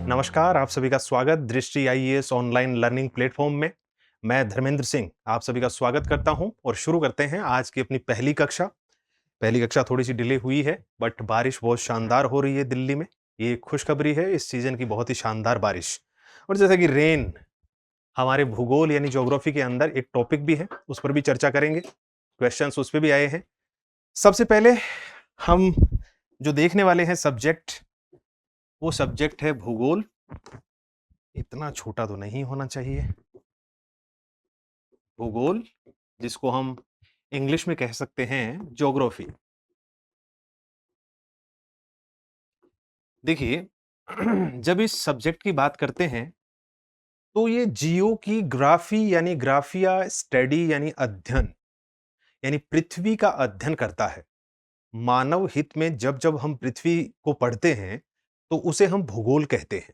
नमस्कार, आप सभी का स्वागत दृष्टि आईएएस ऑनलाइन लर्निंग प्लेटफॉर्म में। मैं धर्मेंद्र सिंह आप सभी का स्वागत करता हूं और शुरू करते हैं आज की अपनी पहली कक्षा। पहली कक्षा थोड़ी सी डिले हुई है बट बारिश बहुत शानदार हो रही है दिल्ली में। ये खुशखबरी है इस सीजन की, बहुत ही शानदार बारिश। और जैसा कि रेन हमारे भूगोल यानी ज्योग्राफी के अंदर एक टॉपिक भी है, उस पर भी चर्चा करेंगे। क्वेश्चंस उस पर भी आए हैं। सबसे पहले हम जो देखने वाले हैं सब्जेक्ट, वो सब्जेक्ट है भूगोल। इतना छोटा तो नहीं होना चाहिए। भूगोल, जिसको हम इंग्लिश में कह सकते हैं ज्योग्राफी। देखिए जब इस सब्जेक्ट की बात करते हैं तो ये जियो की ग्राफी यानी ग्राफिया स्टडी यानी अध्ययन, यानी पृथ्वी का अध्ययन करता है। मानव हित में जब जब हम पृथ्वी को पढ़ते हैं तो उसे हम भूगोल कहते हैं।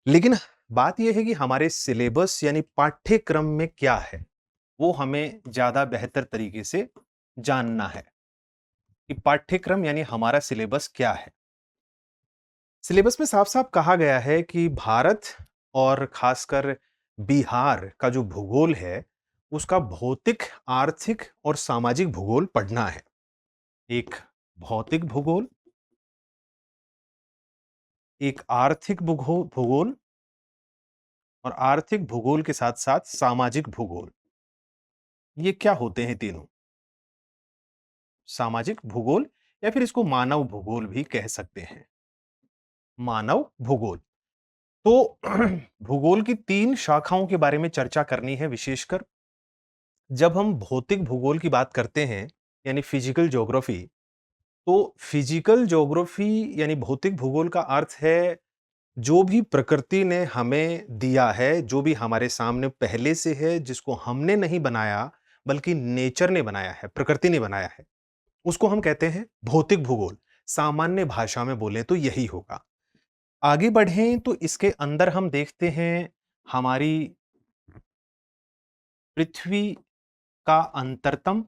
लेकिन बात यह है कि हमारे सिलेबस यानी पाठ्यक्रम में क्या है, वो हमें ज्यादा बेहतर तरीके से जानना है कि पाठ्यक्रम यानी हमारा सिलेबस क्या है। सिलेबस में साफ साफ कहा गया है कि भारत और खासकर बिहार का जो भूगोल है उसका भौतिक, आर्थिक और सामाजिक भूगोल पढ़ना है। एक भौतिक भूगोल, एक आर्थिक भूगोल और आर्थिक भूगोल के साथ साथ सामाजिक भूगोल। ये क्या होते हैं तीनों? सामाजिक भूगोल या फिर इसको मानव भूगोल भी कह सकते हैं। मानव भूगोल। तो भूगोल की तीन शाखाओं के बारे में चर्चा करनी है। विशेषकर जब हम भौतिक भूगोल की बात करते हैं यानी फिजिकल ज्योग्राफी, तो फिजिकल ज्योग्राफी यानी भौतिक भूगोल का अर्थ है जो भी प्रकृति ने हमें दिया है, जो भी हमारे सामने पहले से है, जिसको हमने नहीं बनाया बल्कि नेचर ने बनाया है, प्रकृति ने बनाया है, उसको हम कहते हैं भौतिक भूगोल। सामान्य भाषा में बोलें तो यही होगा। आगे बढ़ें तो इसके अंदर हम देखते हैं हमारी पृथ्वी का अंतरतम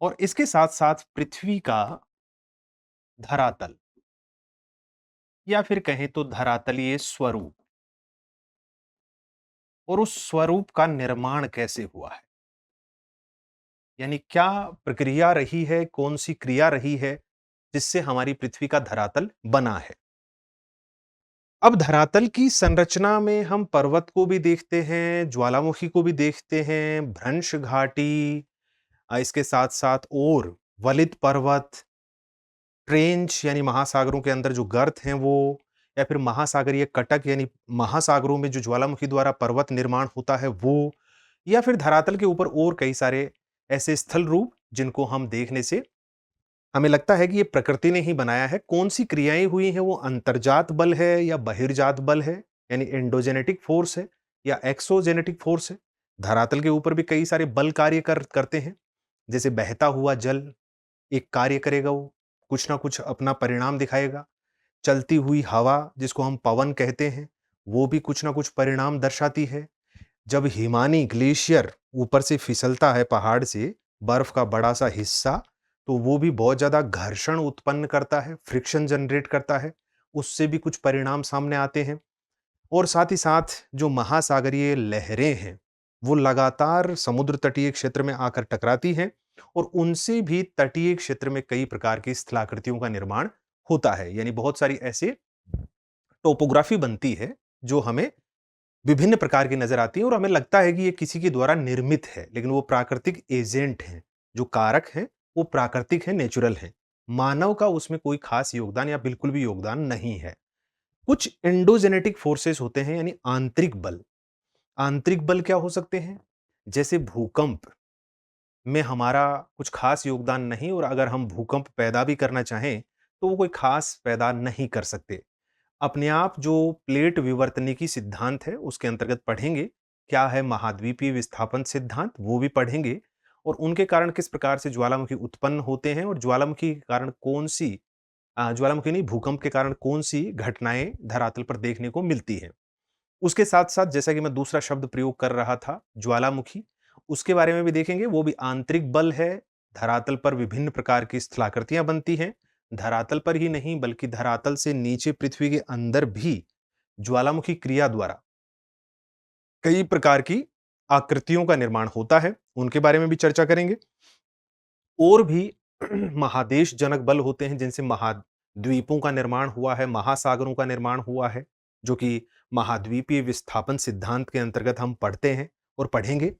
और इसके साथ-साथ पृथ्वी का धरातल या फिर कहें तो धरातलीय स्वरूप, और उस स्वरूप का निर्माण कैसे हुआ है, यानी क्या प्रक्रिया रही है, कौन सी क्रिया रही है जिससे हमारी पृथ्वी का धरातल बना है। अब धरातल की संरचना में हम पर्वत को भी देखते हैं, ज्वालामुखी को भी देखते हैं, भ्रंश घाटी, इसके साथ-साथ और वलित पर्वत, ट्रेंच यानी महासागरों के अंदर जो गर्त हैं वो, या फिर महासागरीय कटक यानी महासागरों में जो ज्वालामुखी द्वारा पर्वत निर्माण होता है वो, या फिर धरातल के ऊपर और कई सारे ऐसे स्थल रूप जिनको हम देखने से हमें लगता है कि ये प्रकृति ने ही बनाया है। कौन सी क्रियाएं हुई हैं, वो अंतर्जात बल है या बहिर्जात बल है, यानी एंडोजेनेटिक फोर्स है या एक्सोजेनेटिक फोर्स है। धरातल के ऊपर भी कई सारे बल कार्य करते हैं। जैसे बहता हुआ जल एक कार्य करेगा, वो कुछ ना कुछ अपना परिणाम दिखाएगा। चलती हुई हवा जिसको हम पवन कहते हैं, वो भी कुछ ना कुछ परिणाम दर्शाती है। जब हिमानी ग्लेशियर ऊपर से फिसलता है पहाड़ से, बर्फ का बड़ा सा हिस्सा, तो वो भी बहुत ज्यादा घर्षण उत्पन्न करता है, फ्रिक्शन जनरेट करता है, उससे भी कुछ परिणाम सामने आते हैं। और साथ ही साथ जो महासागरीय लहरें हैं वो लगातार समुद्र तटीय क्षेत्र में आकर टकराती हैं और उनसे भी तटीय क्षेत्र में कई प्रकार की स्थलाकृतियों का निर्माण होता है। यानी बहुत सारी ऐसी टोपोग्राफी बनती है जो हमें विभिन्न प्रकार की नजर आती है और हमें लगता है कि ये किसी के द्वारा निर्मित है, लेकिन वो प्राकृतिक एजेंट हैं। जो कारक हैं वो प्राकृतिक है, नेचुरल है। मानव का उसमें कोई खास योगदान या बिल्कुल भी योगदान नहीं है। कुछ एंडोजेनेटिक फोर्सेस होते हैं यानी आंतरिक बल। आंतरिक बल क्या हो सकते हैं? जैसे भूकंप में हमारा कुछ खास योगदान नहीं, और अगर हम भूकंप पैदा भी करना चाहें तो वो कोई खास पैदा नहीं कर सकते। अपने आप जो प्लेट विवर्तनिकी सिद्धांत है उसके अंतर्गत पढ़ेंगे। क्या है महाद्वीपीय विस्थापन सिद्धांत, वो भी पढ़ेंगे। और उनके कारण किस प्रकार से ज्वालामुखी उत्पन्न होते हैं और ज्वालामुखी के कारण कौन सी ज्वालामुखी नहीं, भूकंप के कारण कौन सी घटनाएं धरातल पर देखने को मिलती हैं। उसके साथ साथ जैसा कि मैं दूसरा शब्द प्रयोग कर रहा था ज्वालामुखी, उसके बारे में भी देखेंगे। वो भी आंतरिक बल है, धरातल पर विभिन्न प्रकार की स्थलाकृतियां बनती हैं धरातल पर ही नहीं बल्कि धरातल से नीचे पृथ्वी के अंदर भी ज्वालामुखी क्रिया द्वारा कई प्रकार की आकृतियों का निर्माण होता है, उनके बारे में भी चर्चा करेंगे। और भी महादेश जनक बल होते हैं जिनसे महाद्वीपों का निर्माण हुआ है, महासागरों का निर्माण हुआ है, जो कि महाद्वीपीय विस्थापन सिद्धांत के अंतर्गत हम पढ़ते हैं और पढ़ेंगे।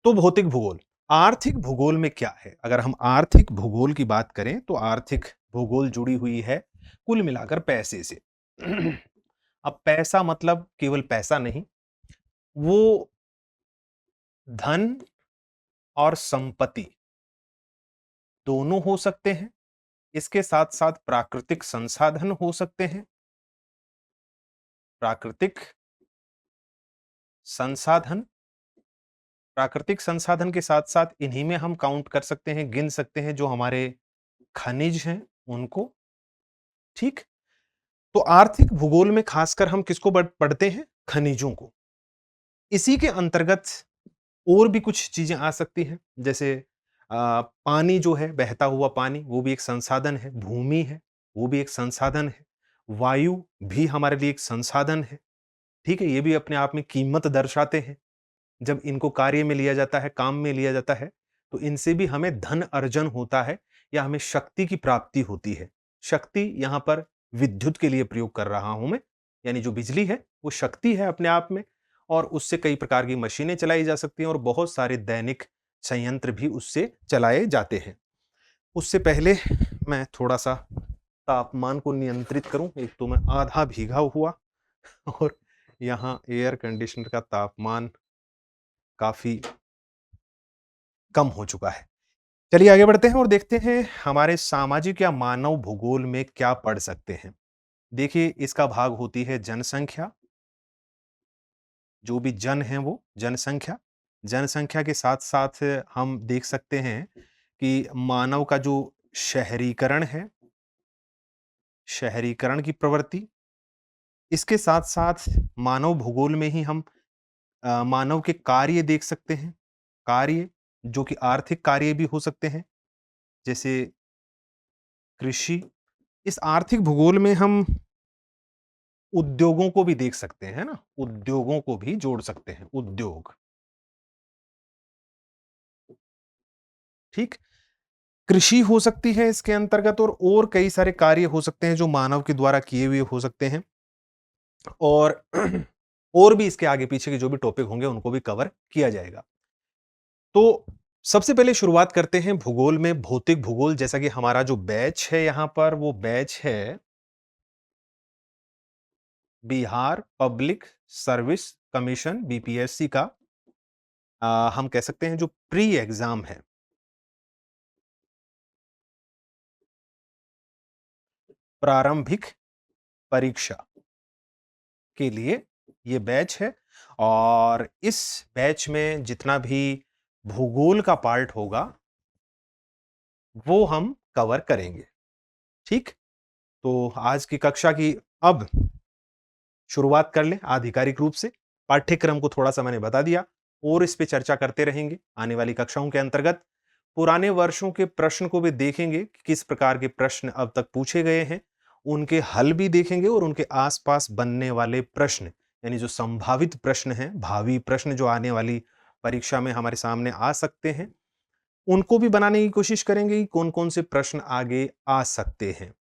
तो भौतिक भूगोल। आर्थिक भूगोल में क्या है? अगर हम आर्थिक भूगोल की बात करें तो आर्थिक भूगोल जुड़ी हुई है कुल मिलाकर पैसे से। अब पैसा मतलब केवल पैसा नहीं, वो धन और संपत्ति दोनों हो सकते हैं। इसके साथ-साथ प्राकृतिक संसाधन हो सकते हैं। प्राकृतिक संसाधन प्राकृतिक संसाधन के साथ-साथ इन्हीं में हम काउंट कर सकते हैं, गिन सकते हैं जो हमारे खनिज हैं, उनको, ठीक? तो आर्थिक भूगोल में खासकर हम किसको पढ़ते हैं? खनिजों को। इसी के अंतर्गत और भी कुछ चीजें आ सकती हैं, जैसे पानी जो है, बहता हुआ पानी, वो भी एक संसाधन है। भूमि है, वो भी एक संसाधन है। वायु भी हमारे लिए एक संसाधन है, ठीक है? ये भी अपने आप में कीमत दर्शाते हैं। जब इनको कार्य में लिया जाता है, काम में लिया जाता है, तो इनसे भी हमें धन अर्जन होता है या हमें शक्ति की प्राप्ति होती है। शक्ति यहाँ पर विद्युत के लिए प्रयोग कर रहा हूं मैं, यानी जो बिजली है वो शक्ति है अपने आप में, और उससे कई प्रकार की मशीनें चलाई जा सकती हैं और बहुत सारे दैनिक संयंत्र भी उससे चलाए जाते हैं। उससे पहले मैं थोड़ा सा तापमान को नियंत्रित करूं। एक तो मैं आधा भीगा हुआ और यहाँ एयर कंडीशनर का तापमान काफी कम हो चुका है। चलिए आगे बढ़ते हैं और देखते हैं हमारे सामाजिक या मानव भूगोल में क्या पढ़ सकते हैं। देखिए, इसका भाग होती है जनसंख्या, जो भी जन है वो जनसंख्या। जनसंख्या के साथ-साथ हम देख सकते हैं कि मानव का जो शहरीकरण है, शहरीकरण की प्रवृत्ति, इसके साथ-साथ मानव भूगोल में ही हम मानव के कार्य देख सकते हैं। कार्य जो कि आर्थिक कार्य भी हो सकते हैं, जैसे कृषि। इस आर्थिक भूगोल में हम उद्योगों को भी देख सकते हैं, है ना? उद्योगों को भी जोड़ सकते हैं, उद्योग, ठीक? कृषि हो सकती है इसके अंतर्गत, और कई सारे कार्य हो सकते हैं जो मानव के द्वारा किए हुए हो सकते हैं, और और भी इसके आगे पीछे के जो भी टॉपिक होंगे उनको भी कवर किया जाएगा। तो सबसे पहले शुरुआत करते हैं भूगोल में, भौतिक भूगोल। जैसा कि हमारा जो बैच है यहां पर, वो बैच है Bihar public service commission, BPSC का। हम कह सकते हैं जो प्री एग्जाम है, प्रारंभिक परीक्षा के लिए ये बैच है। और इस बैच में जितना भी भूगोल का पार्ट होगा वो हम कवर करेंगे, ठीक? तो आज की कक्षा की अब शुरुआत कर लें आधिकारिक रूप से। पाठ्यक्रम को थोड़ा-सा मैंने बता दिया और इस पे चर्चा करते रहेंगे आने वाली कक्षाओं के अंतर्गत। पुराने वर्षों के प्रश्न को भी देखेंगे कि किस प्रकार के प्रश्न अब तक पूछे गए हैं, उनके हल भी देखेंगे और उनके आस-पास बनने वाले प्रश्न, यानी जो संभावित प्रश्न हैं, भावी प्रश्न जो आने वाली परीक्षा में हमारे सामने आ सकते हैं, उनको भी बनाने की कोशिश करेंगे कि कौन-कौन से प्रश्न आगे आ सकते हैं।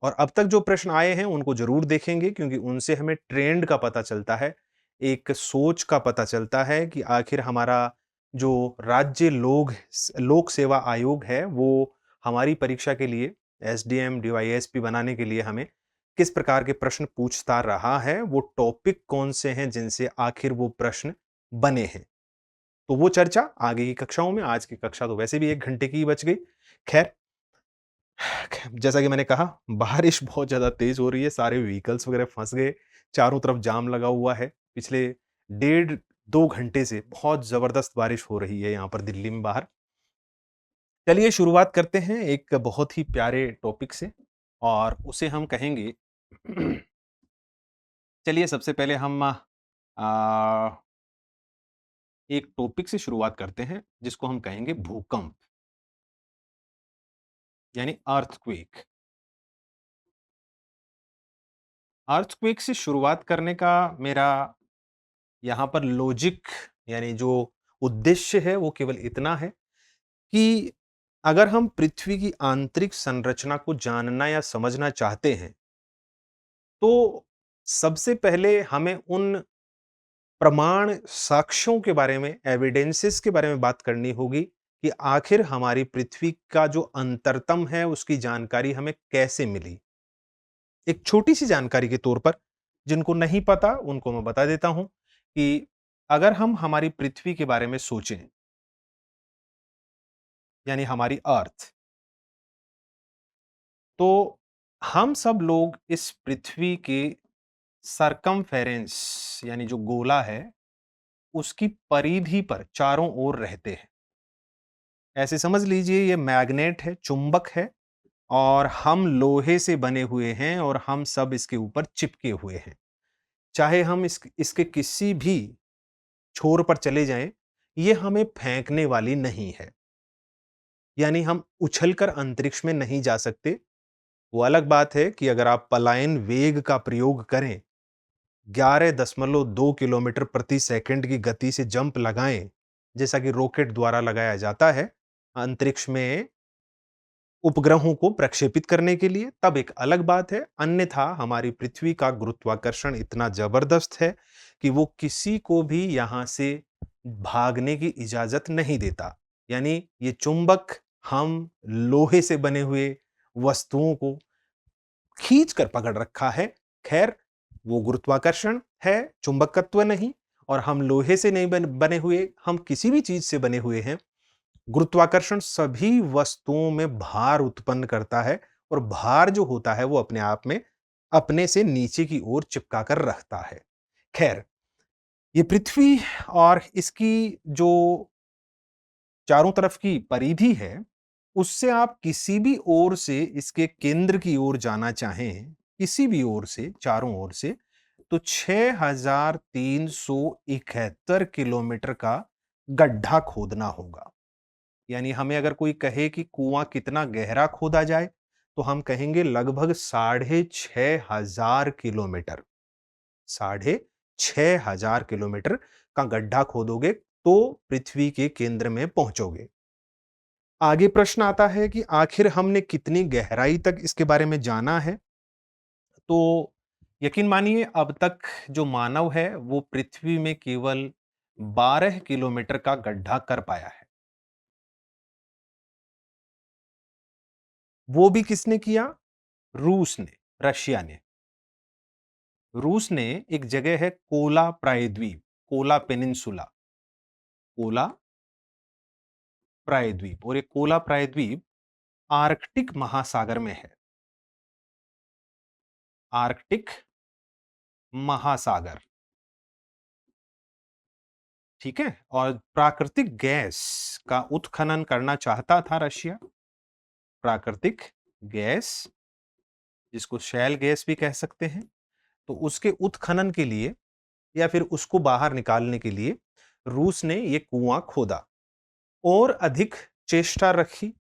और अब तक जो प्रश्न आए हैं उनको ज़रूर देखेंगे, क्योंकि उनसे हमें ट्रेंड का पता चलता है, एक सोच का पता चलता है कि आखिर हमारा जो राज्य लोक सेवा आयोग है, वो हमारी परीक्षा के लिए एसडीएम, डीवाईएसपी बनाने के लिए हमें किस प्रकार के प्रश्न पूछता रहा है, वो टॉपिक कौन से हैं जिनसे आखिर वो प्रश्न बने हैं। तो वो चर्चा आगे की कक्षाओं में। आज की कक्षा तो वैसे भी 1 घंटे की ही बच गई। खैर, जैसा कि मैंने कहा, बारिश बहुत ज़्यादा तेज़ हो रही है, सारे व्हीकल्स वगैरह फँस गए, चारों तरफ जाम लगा हुआ है। पिछले डेढ़ 2 घंटे से बहुत ज़बरदस्त बारिश हो रही है यहाँ पर दिल्ली में बाहर। चलिए शुरुआत करते हैं एक बहुत ही प्यारे टॉपिक से, और उसे हम कहेंगे चलिए सबसे पहले हम एक टॉपिक से शुरुआत करते हैं जिसको हम कहेंगे भूकंप, यानी अर्थक्वेक। अर्थक्वेक से शुरुआत करने का मेरा यहाँ पर लॉजिक यानी जो उद्देश्य है वो केवल इतना है कि अगर हम पृथ्वी की आंतरिक संरचना को जानना या समझना चाहते हैं, तो सबसे पहले हमें उन प्रमाण, साक्ष्यों के बारे में, एविडेंसेस के बारे में बात करनी होगी कि आखिर हमारी पृथ्वी का जो अंतरतम है, उसकी जानकारी हमें कैसे मिली। एक छोटी-सी जानकारी के तौर पर, जिनको नहीं पता, उनको मैं बता देता हूं कि अगर हम हमारी पृथ्वी के बारे में सोचें, यानी हमारी अर्थ, तो हम सब लोग इस पृथ्वी के सरकमफेरेंस यानी जो गोला है, उसकी परिधि पर चारों ओर रहते हैं। ऐसे समझ लीजिए ये मैग्नेट है, चुंबक है और हम लोहे से बने हुए हैं और हम सब इसके ऊपर चिपके हुए हैं। चाहे हम इसके किसी भी छोर पर चले जाएं, ये हमें फेंकने वाली नहीं है। यानी हम उछलकर अंतरिक्ष में नहीं जा सकते। वो अलग बात है कि अगर आप पलायन वेग का प्रयोग करें, 11.2 किलोमीटर प्रति सेकंड की गति से जंप लगाएं, जैसा कि रॉकेट द्वारा लगाया जाता है अंतरिक्ष में उपग्रहों को प्रक्षेपित करने के लिए, तब एक अलग बात है। अन्यथा हमारी पृथ्वी का गुरुत्वाकर्षण इतना जबरदस्त है कि वो किसी को भी यहां से भागने की इजाजत नहीं देता। यानी ये चुंबक हम लोहे से बने हुए वस्तुओं को खींच कर पकड़ रखा है। खैर, वो गुरुत्वाकर्षण है, चुंबकत्व नहीं। और हम लोहे से नहीं बने हुए, हम किसी भी चीज से बने हुए हैं। गुरुत्वाकर्षण सभी वस्तुओं में भार उत्पन्न करता है और भार जो होता है वो अपने आप में अपने से नीचे की ओर चिपका कर रखता है। खैर, ये पृथ्वी और इसकी जो चारों तरफ की परिधि है, उससे आप किसी भी ओर से इसके केंद्र की ओर जाना चाहें, किसी भी ओर से, चारों ओर से, तो 6371 किलोमीटर का गड्ढा खोदना होगा। यानी हमें अगर कोई कहे कि कुआं कितना गहरा खोदा जाए, तो हम कहेंगे लगभग 6500 किलोमीटर। 6500 किलोमीटर का गड्ढा खोदोगे तो पृथ्वी के केंद्र में पहुंचोगे। आगे प्रश्न आता है कि आखिर हमने कितनी गहराई तक इसके बारे में जाना है। तो यकीन मानिए अब तक जो मानव है वो पृथ्वी में केवल 12 किलोमीटर का गड्ढा कर पाया है। वो भी किसने किया? रूस ने, रशिया ने। रूस ने एक जगह है कोला प्रायद्वीप, कोला पेनिनसुला, कोला प्रायद्वीप, और ये कोला प्रायद्वीप आर्कटिक महासागर में है। आर्कटिक महासागर, ठीक है। और प्राकृतिक गैस का उत्खनन करना चाहता था रशिया। प्राकृतिक गैस, जिसको शैल गैस भी कह सकते हैं, तो उसके उत्खनन के लिए या फिर उसको बाहर निकालने के लिए रूस ने ये कुआं खोदा और अधिक चेष्टा रखी,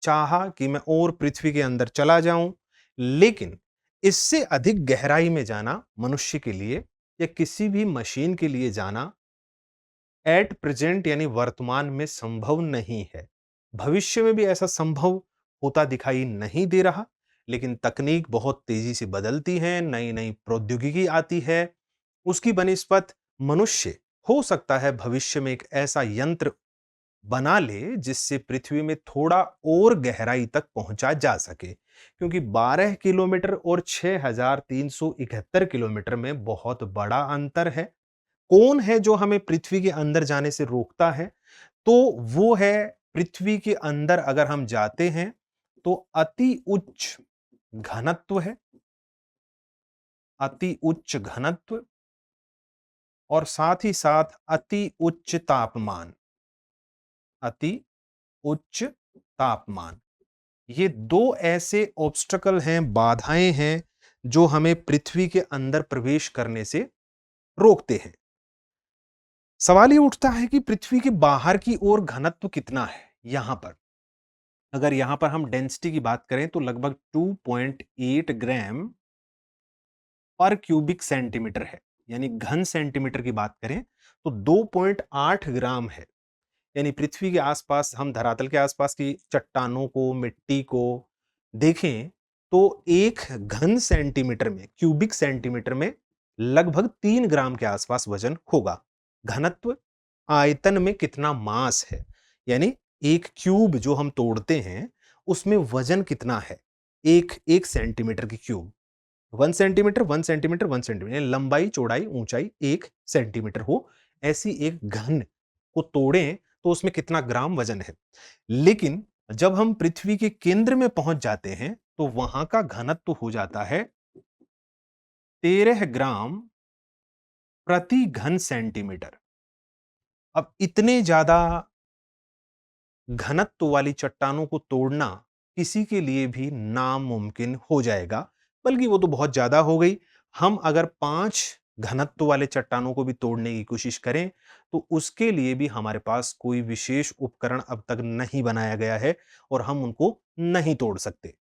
चाहा कि मैं और पृथ्वी के अंदर चला जाऊं। लेकिन इससे अधिक गहराई में जाना मनुष्य के लिए या किसी भी मशीन के लिए जाना एट प्रेजेंट यानी वर्तमान में संभव नहीं है। भविष्य में भी ऐसा संभव होता दिखाई नहीं दे रहा। लेकिन तकनीक बहुत तेजी से बदलती है, नई नई प्रौद्योगिकी आती है। उसकी बनिस्पत मनुष्य हो सकता है भविष्य में एक ऐसा यंत्र बना ले जिससे पृथ्वी में थोड़ा और गहराई तक पहुंचा जा सके, क्योंकि 12 किलोमीटर और 6371 किलोमीटर में बहुत बड़ा अंतर है। कौन है जो हमें पृथ्वी के अंदर जाने से रोकता है? तो वो है, पृथ्वी के अंदर अगर हम जाते हैं तो अति उच्च घनत्व है, अति उच्च घनत्व, और साथ ही साथ अति उच्च तापमान, अति उच्च तापमान। ये दो ऐसे ऑब्स्टकल हैं, बाधाएं हैं, जो हमें पृथ्वी के अंदर प्रवेश करने से रोकते हैं। सवाल ये उठता है कि पृथ्वी के बाहर की ओर घनत्व कितना है? यहां पर अगर यहां पर हम डेंसिटी की बात करें तो लगभग 2.8 ग्राम पर क्यूबिक सेंटीमीटर है। यानी घन सेंटीमीटर की बात करें तो 2.8 ग्राम है। यानी पृथ्वी के आसपास, हम धरातल के आसपास की चट्टानों को, मिट्टी को देखें तो एक घन सेंटीमीटर में, क्यूबिक सेंटीमीटर में लगभग 3 ग्राम के आसपास वजन होगा। घनत्व, आयतन में कितना मास है, यानी एक क्यूब जो हम तोड़ते हैं उसमें वजन कितना है, एक एक सेंटीमीटर की क्यूब, 1 सेंटीमीटर 1 सेंटीमीटर 1 सेंटीमीटर, लंबाई चौड़ाई ऊंचाई 1 सेंटीमीटर हो, ऐसी एक घन को तोड़ें तो उसमें कितना ग्राम वजन है। लेकिन जब हम पृथ्वी के केंद्र में पहुंच जाते हैं तो वहां का घनत्व हो जाता है 13 ग्राम प्रति घन सेंटीमीटर। अब इतने ज्यादा घनत्व वाली चट्टानों को तोड़ना किसी के लिए भी नामुमकिन हो जाएगा, बल्कि वो तो बहुत ज्यादा हो गई। हम अगर 5 घनत्व वाले चट्टानों को भी तोड़ने की कोशिश करें तो उसके लिए भी हमारे पास कोई विशेष उपकरण अब तक नहीं बनाया गया है और हम उनको नहीं तोड़ सकते।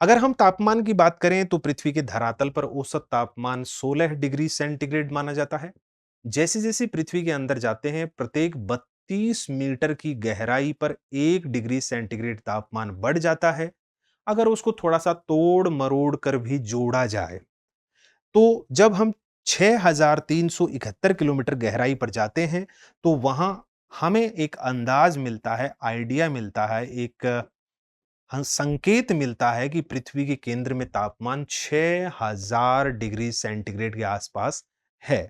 अगर हम तापमान की बात करें तो पृथ्वी के धरातल पर औसत तापमान 16 डिग्री सेंटीग्रेड माना जाता है। जैसे जैसे पृथ्वी के अंदर जाते हैं, प्रत्येक 32 मीटर की गहराई पर 1 डिग्री सेंटीग्रेड तापमान बढ़ जाता है। अगर उसको थोड़ा सा तोड़ मरोड़ कर भी जोड़ा जाए तो जब हम 6371 किलोमीटर गहराई पर जाते हैं तो वहां हमें एक अंदाज मिलता है, आइडिया मिलता है, एक संकेत मिलता है कि पृथ्वी के केंद्र में तापमान 6000 डिग्री सेंटीग्रेड के आसपास है।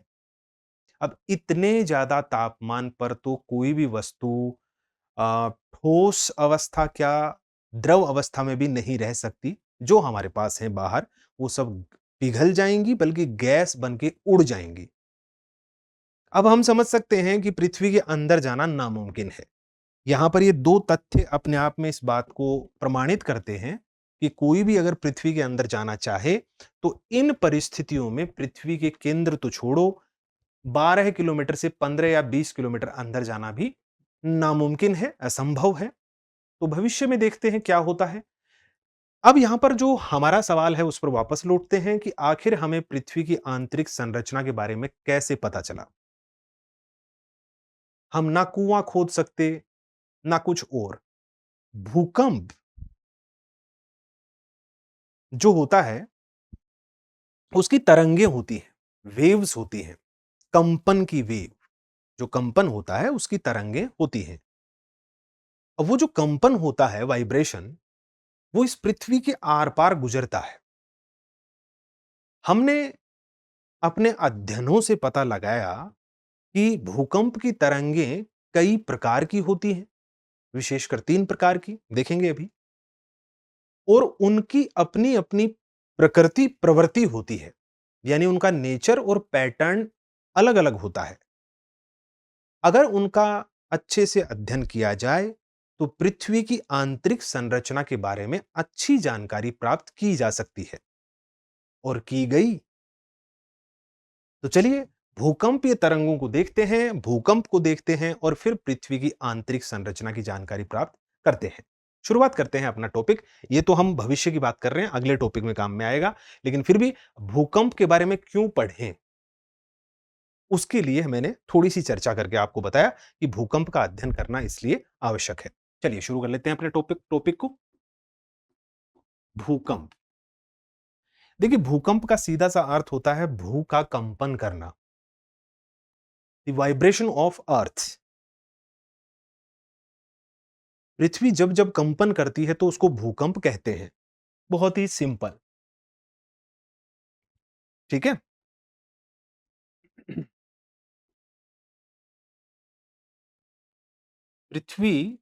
अब इतने ज्यादा तापमान पर तो कोई भी वस्तु ठोस अवस्था क्या, द्रव अवस्था में भी नहीं रह सकती। जो हमारे पास है बाहर, वो सब पिघल जाएंगी, बल्कि गैस बन के उड़ जाएंगी। अब हम समझ सकते हैं कि पृथ्वी के अंदर जाना नामुमकिन है। यहां पर ये दो तथ्य अपने आप में इस बात को प्रमाणित करते हैं कि कोई भी अगर पृथ्वी के अंदर जाना चाहे तो इन परिस्थितियों में पृथ्वी के केंद्र तो छोड़ो, 12 किलोमीटर से 15 या 20 किलोमीटर अंदर जाना भी नामुमकिन है, असंभव है। तो भविष्य में देखते हैं क्या होता है। अब यहां पर जो हमारा सवाल है उस पर वापस लौटते हैं कि आखिर हमें पृथ्वी की आंतरिक संरचना के बारे में कैसे पता चला। हम ना कुआं खोद सकते, ना कुछ और। भूकंप जो होता है उसकी तरंगे होती हैं, वेव्स होती हैं, कंपन की वेव, जो कंपन होता है उसकी तरंगे होती हैं। अब वो जो कंपन होता है, वाइब्रेशन, वो इस पृथ्वी के आर पार गुजरता है। हमने अपने अध्ययनों से पता लगाया कि भूकंप की तरंगें कई प्रकार की होती हैं, विशेषकर 3 प्रकार की देखेंगे अभी, और उनकी अपनी अपनी प्रकृति, प्रवृत्ति होती है। यानी उनका नेचर और पैटर्न अलग अलग होता है। अगर उनका अच्छे से अध्ययन किया जाए तो पृथ्वी की आंतरिक संरचना के बारे में अच्छी जानकारी प्राप्त की जा सकती है, और की गई। तो चलिए भूकंपीय तरंगों को देखते हैं, भूकंप को देखते हैं और फिर पृथ्वी की आंतरिक संरचना की जानकारी प्राप्त करते हैं। शुरुआत करते हैं अपना टॉपिक। ये तो हम भविष्य की बात कर रहे हैं, अगले टॉपिक में काम में आएगा, लेकिन फिर भी भूकंप के बारे में क्यों पढ़ें, उसके लिए मैंने थोड़ी सी चर्चा करके आपको बताया कि भूकंप का अध्ययन करना इसलिए आवश्यक है। चलिए शुरू कर लेते हैं अपने टॉपिक टॉपिक को। भूकंप। देखिए भूकंप का सीधा सा अर्थ होता है भू का कंपन करना, द वाइब्रेशन ऑफ अर्थ। पृथ्वी जब जब कंपन करती है तो उसको भूकंप कहते हैं। बहुत ही सिंपल, ठीक है। पृथ्वी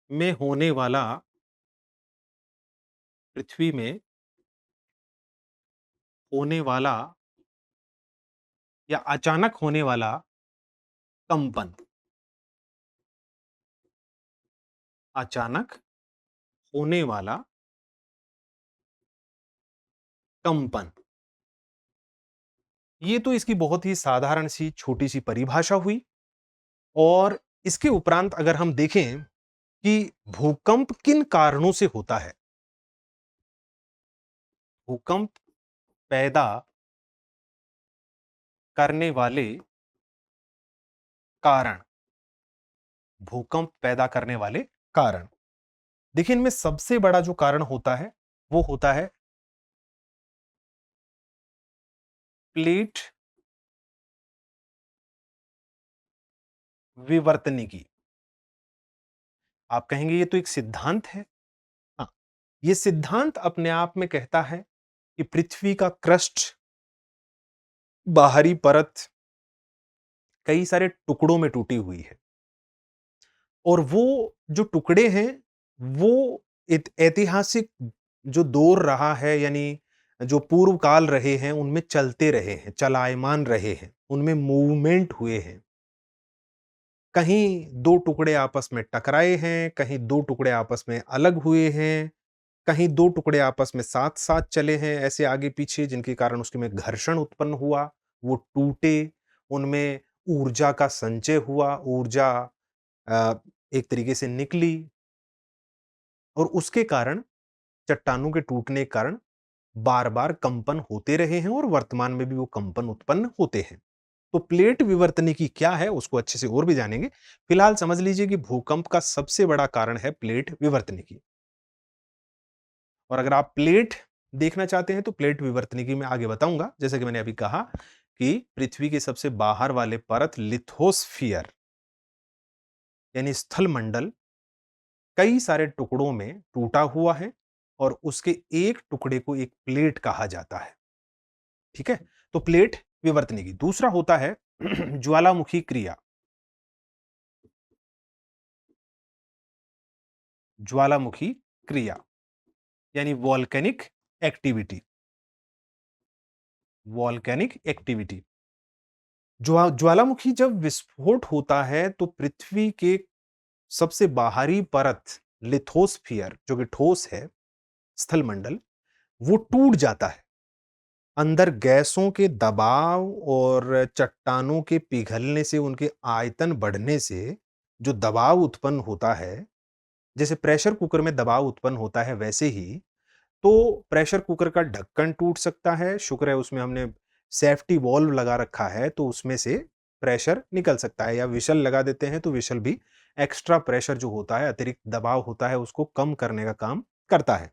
में होने वाला, पृथ्वी में होने वाला या अचानक होने वाला कंपन, अचानक होने वाला कंपन, ये तो इसकी बहुत ही साधारण सी छोटी सी परिभाषा हुई। और इसके उपरांत अगर हम देखें कि भूकंप किन कारणों से होता है, भूकंप पैदा करने वाले कारण, भूकंप पैदा करने वाले कारण। देखिए, इनमें सबसे बड़ा जो कारण होता है, वो होता है प्लेट विवर्तनिकी। आप कहेंगे ये तो एक सिद्धांत है। हाँ, ये सिद्धांत अपने आप में कहता है कि पृथ्वी का क्रस्ट, बाहरी परत कई सारे टुकड़ों में टूटी हुई है और वो जो टुकड़े हैं, वो ऐतिहासिक जो दौर रहा है, यानी जो पूर्व काल रहे हैं, उनमें चलते रहे हैं, चलायमान रहे हैं, उनमें मूवमेंट हुए हैं। कहीं 2 टुकड़े आपस में टकराए हैं, कहीं 2 टुकड़े आपस में अलग हुए हैं, कहीं 2 टुकड़े आपस में साथ-साथ चले हैं, ऐसे आगे-पीछे, जिनके कारण उसके में घर्षण उत्पन्न हुआ, वो टूटे, उनमें ऊर्जा का संचय हुआ, ऊर्जा अ, एक तरीके से निकली और उसके कारण, चट्टानों के टूटने के कारण बार-बार कंपन होते रहे हैं और वर्तमान में भी वो कंपन उत्पन्न होते हैं। तो प्लेट विवर्तनिकी क्या है, उसको अच्छे से और भी जानेंगे। फिलहाल समझ लीजिए कि भूकंप का सबसे बड़ा कारण है प्लेट विवर्तनिकी। और अगर आप प्लेट देखना चाहते हैं तो प्लेट विवर्तनिकी में आगे बताऊंगा। जैसे कि मैंने अभी कहा कि पृथ्वी के सबसे बाहर वाले परत लिथोस्फियर यानी स्थल मंडल कई सारे टुकड़ों में टूटा हुआ है और उसके एक टुकड़े को एक प्लेट कहा जाता है। ठीक है? तो प्लेट विवर्तनिकी। दूसरा होता है ज्वालामुखी क्रिया। ज्वालामुखी क्रिया यानी वॉल्केनिक एक्टिविटी। Volcanic activity. ज्वालामुखी जब विस्फोट होता है तो पृथ्वी के सबसे बाहरी परत लिथोस्फियर, जो कि ठोस है, स्थल मंडल, वो टूट जाता है। अंदर गैसों के दबाव और चट्टानों के पिघलने से, उनके आयतन बढ़ने से जो दबाव उत्पन्न होता है, जैसे प्रेशर कुकर में दबाव उत्पन्न होता है, वैसे ही तो प्रेशर कुकर का ढक्कन टूट सकता है। शुक्र है उसमें हमने सेफ्टी वॉल्व लगा रखा है, तो उसमें से प्रेशर निकल सकता है, या व्हिसल लगा देते हैं तो व्हिसल भी एक्स्ट्रा प्रेशर जो होता है, अतिरिक्त दबाव होता है, उसको कम करने का काम करता है।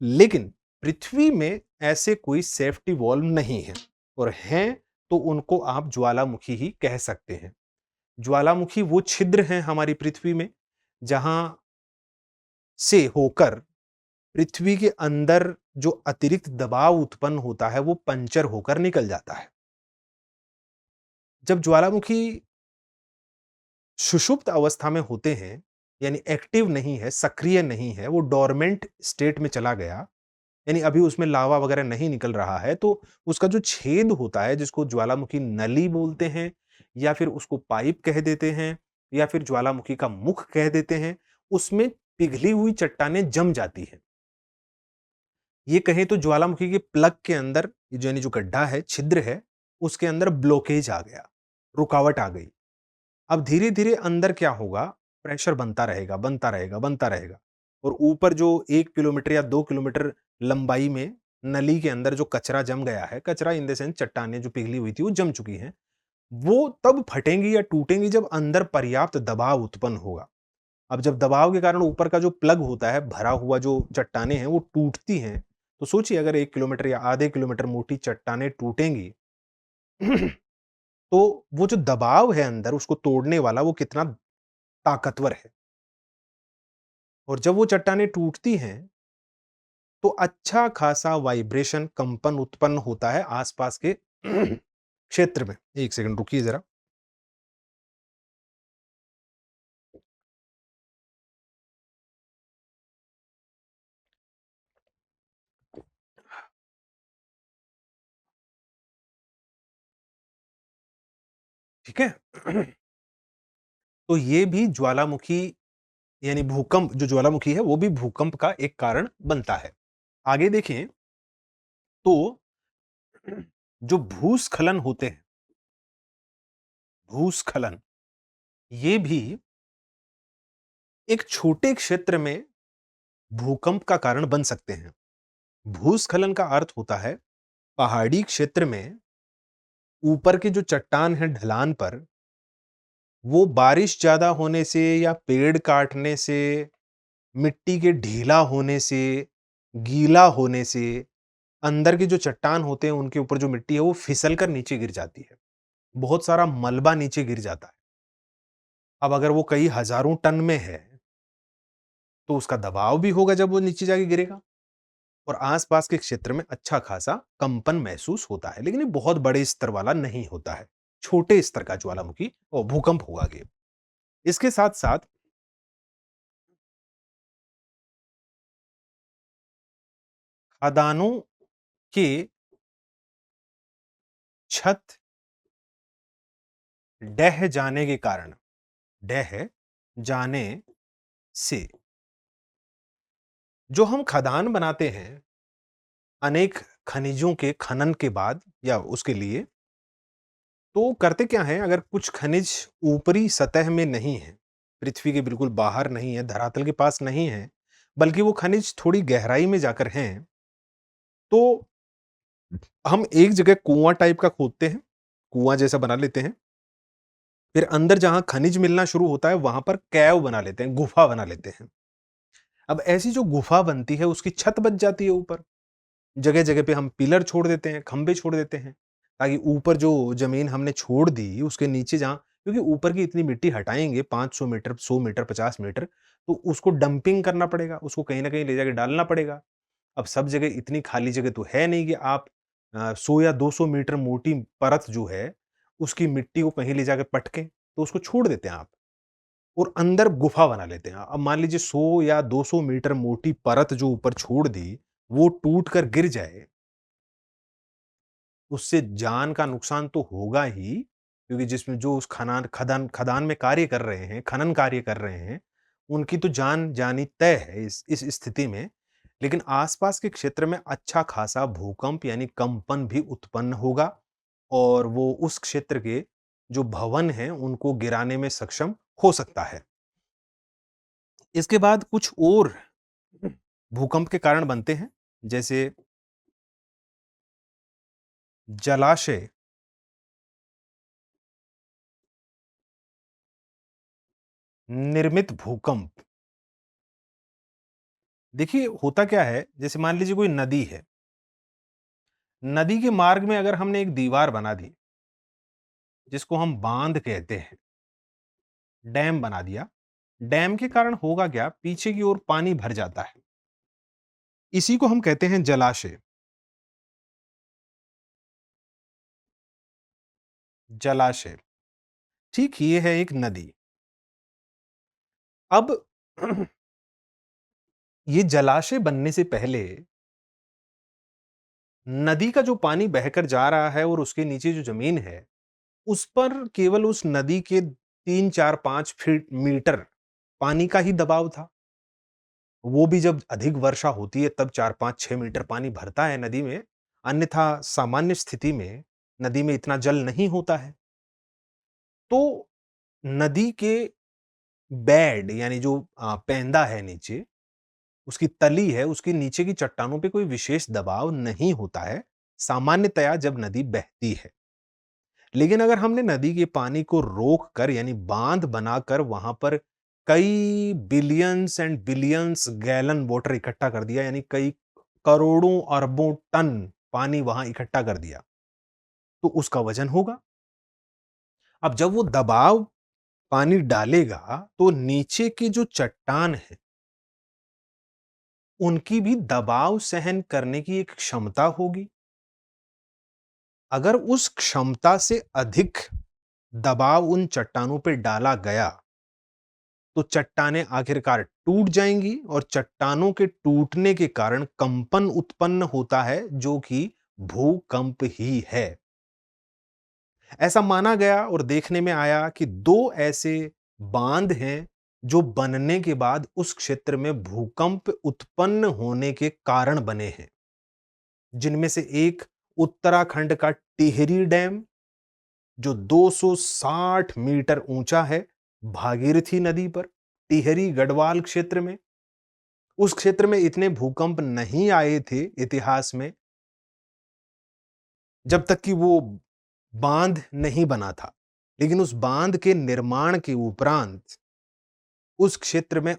लेकिन पृथ्वी में ऐसे कोई सेफ्टी वॉल्व नहीं है, और हैं तो उनको आप ज्वालामुखी ही कह सकते हैं। ज्वालामुखी वो छिद्र हैं हमारी पृथ्वी में जहां से होकर पृथ्वी के अंदर जो अतिरिक्त दबाव उत्पन्न होता है, वो पंचर होकर निकल जाता है। जब ज्वालामुखी सुषुप्त अवस्था में होते हैं, यानी एक्टिव नहीं है, सक्रिय नहीं है, वो डोरमेंट स्टेट में चला गया, यानी अभी उसमें लावा वगैरह नहीं निकल रहा है, तो उसका जो छेद होता है, जिसको ज्वालामुखी नली बोलते हैं, या फिर उसको पाइप कह देते हैं, या फिर ज्वालामुखी का मुख कह देते हैं, उसमें पिघली हुई चट्टानें जम जाती हैं। ये कहें तो ज्वालामुखी के प्लग के अंदर यानी जो गड्ढा है, छिद्र है, उसके अंदर ब्लॉकेज आ गया, रुकावट आ गई। अब धीरे-धीरे अंदर क्या होगा, प्रेशर बनता रहेगा, बनता रहेगा, बनता रहेगा, और ऊपर जो 1 किलोमीटर या 2 किलोमीटर लंबाई में नली के अंदर जो कचरा जम गया है, कचरा इन द सेंस चट्टानें जो पिघली हुई थी, वो जम चुकी हैं, वो तब फटेंगी या टूटेंगी जब अंदर पर्याप्त दबाव उत्पन्न होगा। अब जब दबाव के कारण ऊपर का जो प्लग होता है, भरा हुआ जो चट्टानें हैं, वो टूटती हैं, तो सोचिए अगर 1 किलोमीटर या आधे किलोमीटर मोटी चट्टानें टूटेंगी, तो वो जो दबाव है अंदर उसको तोड़ने वाला, वो कितना ताकतवर है। और जब वो चट्टानें टूटती हैं, तो अच्छा खासा वाइब्रेशन, कंपन उत्पन्न होता है आसपास के क्षेत्र में। 1 सेकंड रुकिए ज़रा। ठीक है? तो ये भी ज्वालामुखी, यानी भूकंप, जो ज्वालामुखी है, वो भी भूकंप का एक कारण बनता है। आगे देखें तो जो भूस्खलन होते हैं, भूस्खलन, ये भी एक छोटे क्षेत्र में भूकंप का कारण बन सकते हैं। भूस्खलन का अर्थ होता है पहाड़ी क्षेत्र में ऊपर के जो चट्टान है ढलान पर, वो बारिश ज़्यादा होने से या पेड़ काटने से, मिट्टी के ढीला होने से, गीला होने से, अंदर के जो चट्टान होते हैं उनके ऊपर जो मिट्टी है वो फिसल कर नीचे गिर जाती है। बहुत सारा मलबा नीचे गिर जाता है। अब अगर वो कई हज़ारों टन में है, तो उसका दबाव भी होगा जब वो नीचे जाके गिरेगा और आस-पास के क्षेत्र में अच्छा खासा कंपन महसूस होता है, लेकिन ये बहुत बड़े स्तर वाला नहीं होता है। छोटे स्तर का ज्वालामुखी और भूकंप होगा ये। इसके साथ-साथ खदानों के छत ढह जाने के कारण, ढह जाने से जो हम खदान बनाते हैं, अनेक खनिजों के खनन के बाद या उसके लिए, तो करते क्या हैं, अगर कुछ खनिज ऊपरी सतह में नहीं है, पृथ्वी के बिल्कुल बाहर नहीं है, धरातल के पास नहीं है, बल्कि वो खनिज थोड़ी गहराई में जाकर हैं, तो हम एक जगह कुआँ टाइप का खोदते हैं, कुआँ जैसा बना लेते हैं, फिर अंदर जहाँ खनिज मिलना शुरू होता है, वहाँ पर कैव बना लेते हैं, गुफा बना लेते हैं। अब ऐसी जो गुफा बनती है, उसकी छत बच जाती है ऊपर। जगह-जगह पे हम पिलर छोड़ देते हैं, खंभे छोड़ देते हैं, ताकि ऊपर जो ज़मीन हमने छोड़ दी, उसके नीचे जहाँ, क्योंकि ऊपर की इतनी मिट्टी हटाएँगे 500 मीटर, 100 मीटर, 50 मीटर, तो उसको डंपिंग करना पड़ेगा, उसको कहीं न कहीं ले जाके डालना पड़ेगा। अब सब जगह इतनी खाली जगह तो है नहीं कि आप 100 या 200 मीटर मोटी परत जो है, उसकी मिट्टी को कहीं ले जाके पटकें, तो उसको छोड़ देते हैं आप और अंदर गुफा बना लेते हैं। अब मान लीजिए 100 या 200 मीटर मोटी परत जो ऊपर छोड़ दी, वो टूट कर गिर जाए, उससे जान का नुकसान तो होगा ही, क्योंकि जिसमें जो उस खदान खदान में कार्य कर रहे हैं, खनन कार्य कर रहे हैं, उनकी तो जान जानी तय है इस स्थिति में। लेकिन आसपास के क्षेत्र में अच्छा खासा भूकंप यानी कंपन भी उत्पन्न होगा और वो उस क्षेत्र के जो भवन हैं, उनको गिराने में सक्षम हो सकता है। इसके बाद कुछ और भूकंप के कारण बनते हैं, जैसे जलाशय निर्मित भूकंप। देखिए, होता क्या है, जैसे मान लीजिए कोई नदी है। नदी के मार्ग में अगर हमने एक दीवार बना दी, जिसको हम बाँध कहते हैं, डैम बना दिया। डैम के कारण होगा क्या, पीछे की ओर पानी भर जाता है। इसी को हम कहते हैं जलाशय। जलाशय, ठीक ये है एक नदी। अब ये जलाशय बनने से पहले नदी का जो पानी बहकर जा रहा है और उसके नीचे जो ज़मीन है, उस पर केवल उस नदी के 3, 4, 5 फीट मीटर पानी का ही दबाव था। वो भी जब अधिक वर्षा होती है तब 4, 5, 6 मीटर पानी भरता है नदी में, अन्यथा सामान्य स्थिति में नदी में इतना जल नहीं होता है। तो नदी के बेड यानी जो पैंदा है नीचे, उसकी तली है, उसके नीचे की चट्टानों पे कोई विशेष दबाव नहीं होता है, सामान्यतया जब नदी बहती है। लेकिन अगर हमने नदी के पानी को रोक कर यानी बांध बनाकर वहां पर कई billions and billions gallon water इकट्ठा कर दिया, यानी कई करोड़ों अरबों टन पानी वहां इकट्ठा कर दिया, तो उसका वजन होगा। अब जब वो दबाव पानी डालेगा, तो नीचे की जो चट्टान है, उनकी भी दबाव सहन करने की एक क्षमता होगी। अगर उस क्षमता से अधिक दबाव उन चट्टानों पे डाला गया, तो चट्टानें आखिरकार टूट जाएंगी और चट्टानों के टूटने के कारण कंपन उत्पन्न होता है, जो कि भूकंप ही है। ऐसा माना गया और देखने में आया कि दो ऐसे बांध हैं जो बनने के बाद उस क्षेत्र में भूकंप उत्पन्न होने के कारण बने हैं, जिनमें से एक उत्तराखंड का टिहरी डैम, जो 260 मीटर ऊंचा है, भागीरथी नदी पर टिहरी गढ़वाल क्षेत्र में। उस क्षेत्र में इतने भूकंप नहीं आए थे इतिहास में, जब तक कि वो बांध नहीं बना था। लेकिन उस बांध के निर्माण के उपरांत उस क्षेत्र में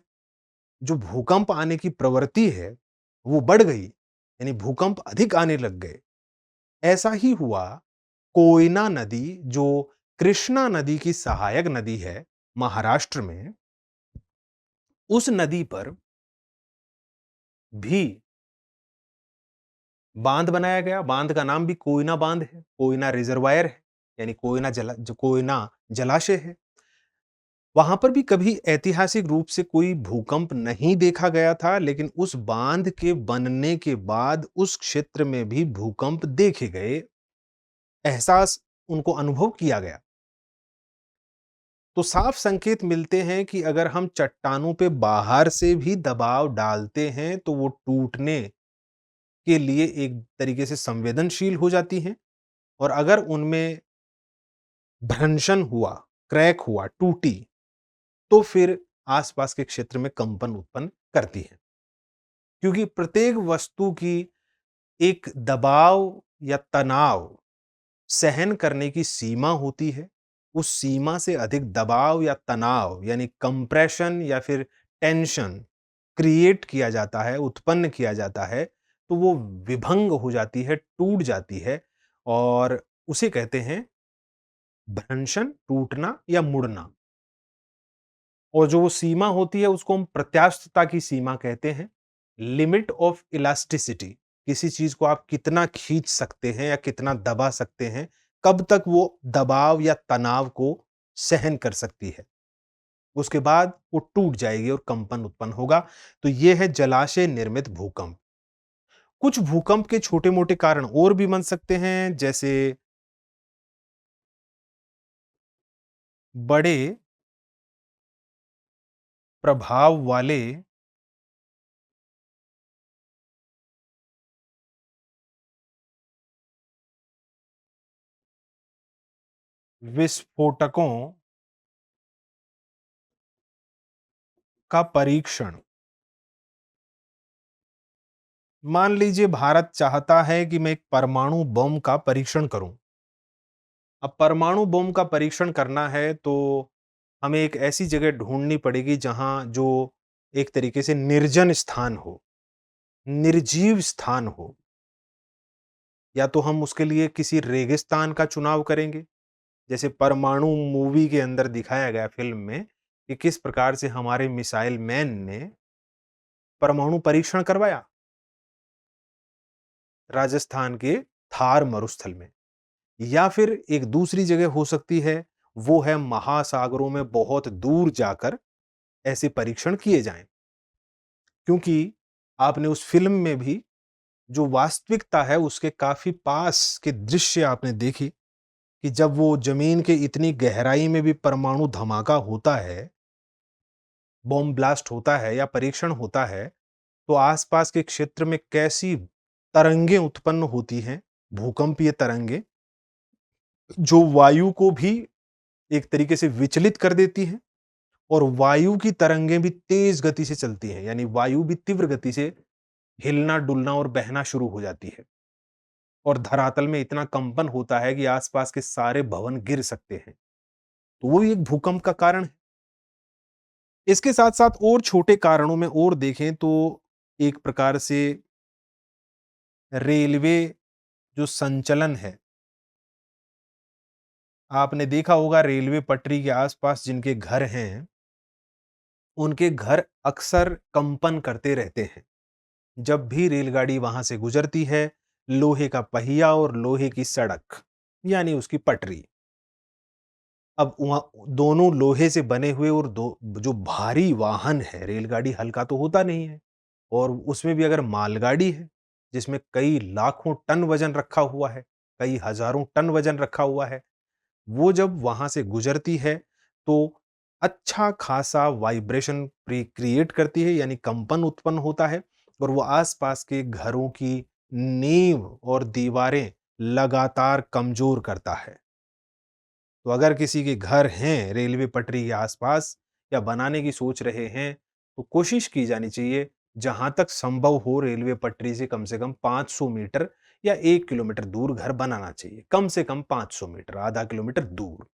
जो भूकंप आने की प्रवृत्ति है, वो बढ़ गई, यानी भूकंप अधिक आने लग गए। ऐसा ही हुआ कोयना नदी, जो कृष्णा नदी की सहायक नदी है महाराष्ट्र में, उस नदी पर भी बांध बनाया गया। बांध का नाम भी कोयना बांध है, कोयना रिजर्वायर है, यानी कोयना जलाशय है। वहां पर भी कभी ऐतिहासिक रूप से कोई भूकंप नहीं देखा गया था, लेकिन उस बांध के बनने के बाद उस क्षेत्र में भी भूकंप देखे गए, एहसास उनको अनुभव किया गया। तो साफ संकेत मिलते हैं कि अगर हम चट्टानों पे बाहर से भी दबाव डालते हैं तो वो टूटने के लिए एक तरीके से संवेदनशील हो जाती हैं, और अगर उनमें भ्रंशन हुआ, क्रैक हुआ, टूटी, तो फिर आसपास के क्षेत्र में कंपन उत्पन्न करती है। क्योंकि प्रत्येक वस्तु की एक दबाव या तनाव सहन करने की सीमा होती है। उस सीमा से अधिक दबाव या तनाव, यानी कंप्रेशन या फिर टेंशन क्रिएट किया जाता है, उत्पन्न किया जाता है, तो वो विभंग हो जाती है, टूट जाती है, और उसे कहते हैं भ्रंशन, टूटना या मुड़ना। और जो वो सीमा होती है उसको हम प्रत्यास्थता की सीमा कहते हैं, लिमिट ऑफ इलास्टिसिटी। किसी चीज को आप कितना खींच सकते हैं या कितना दबा सकते हैं, कब तक वो दबाव या तनाव को सहन कर सकती है, उसके बाद वो टूट जाएगी और कंपन उत्पन्न होगा। तो ये है जलाशय निर्मित भूकंप। कुछ भूकंप के छोटे मोटे कारण और भी बन सकते हैं, जैसे बड़े प्रभाव वाले विस्फोटकों का परीक्षण। मान लीजिए भारत चाहता है कि मैं एक परमाणु बम का परीक्षण करूं। अब परमाणु बम का परीक्षण करना है तो हमें एक ऐसी जगह ढूंढनी पड़ेगी जहां जो एक तरीके से निर्जन स्थान हो, निर्जीव स्थान हो। या तो हम उसके लिए किसी रेगिस्तान का चुनाव करेंगे, जैसे परमाणु मूवी के अंदर दिखाया गया फिल्म में कि किस प्रकार से हमारे मिसाइल मैन ने परमाणु परीक्षण करवाया राजस्थान के थार मरुस्थल में। या फिर एक दूसरी जगह हो सकती है, वो है महासागरों में बहुत दूर जाकर ऐसे परीक्षण किए जाएं। क्योंकि आपने उस फिल्म में भी जो वास्तविकता है उसके काफी पास के दृश्य आपने देखे कि जब वो जमीन के इतनी गहराई में भी परमाणु धमाका होता है, बॉम्ब ब्लास्ट होता है या परीक्षण होता है, तो आसपास के क्षेत्र में कैसी तरंगें उत्पन्न होती हैं, भूकंपीय तरंगें, जो वायु को भी एक तरीके से विचलित कर देती हैं, और वायु की तरंगें भी तेज गति से चलती हैं, यानी वायु भी तीव्र गति से हिलना, डुलना और बहना शुरू हो जाती है, और धरातल में इतना कंपन होता है कि आसपास के सारे भवन गिर सकते हैं। तो वो भी एक भूकंप का कारण है। इसके साथ-साथ और छोटे कारणों में और देखें तो एक प्रकार से रेलवे जो संचलन है, आपने देखा होगा रेलवे पटरी के आसपास जिनके घर हैं, उनके घर अक्सर कंपन करते रहते हैं। जब भी रेलगाड़ी वहां से गुजरती है, लोहे का पहिया और लोहे की सड़क, यानी उसकी पटरी, अब वहाँ दोनों लोहे से बने हुए, और दो जो भारी वाहन है, रेलगाड़ी हल्का तो होता नहीं है, और उसमें भी अगर मालगाड़ी है, जिसमें कई लाखों टन वजन रखा हुआ है, कई हजारों टन वजन रखा हुआ है, वो जब वहां से गुजरती है तो अच्छा खासा वाइब्रेशन क्रिएट करती है, यानी कंपन उत्पन्न होता है, और वो आसपास के घरों की नींव और दीवारें लगातार कमजोर करता है। तो अगर किसी के घर हैं रेलवे पटरी के आसपास या बनाने की सोच रहे हैं, तो कोशिश की जानी चाहिए जहां तक संभव हो रेलवे पटरी से कम 500 मीटर या 1 किलोमीटर दूर घर बनाना चाहिए। कम से कम 500 मीटर, आधा किलोमीटर दूर।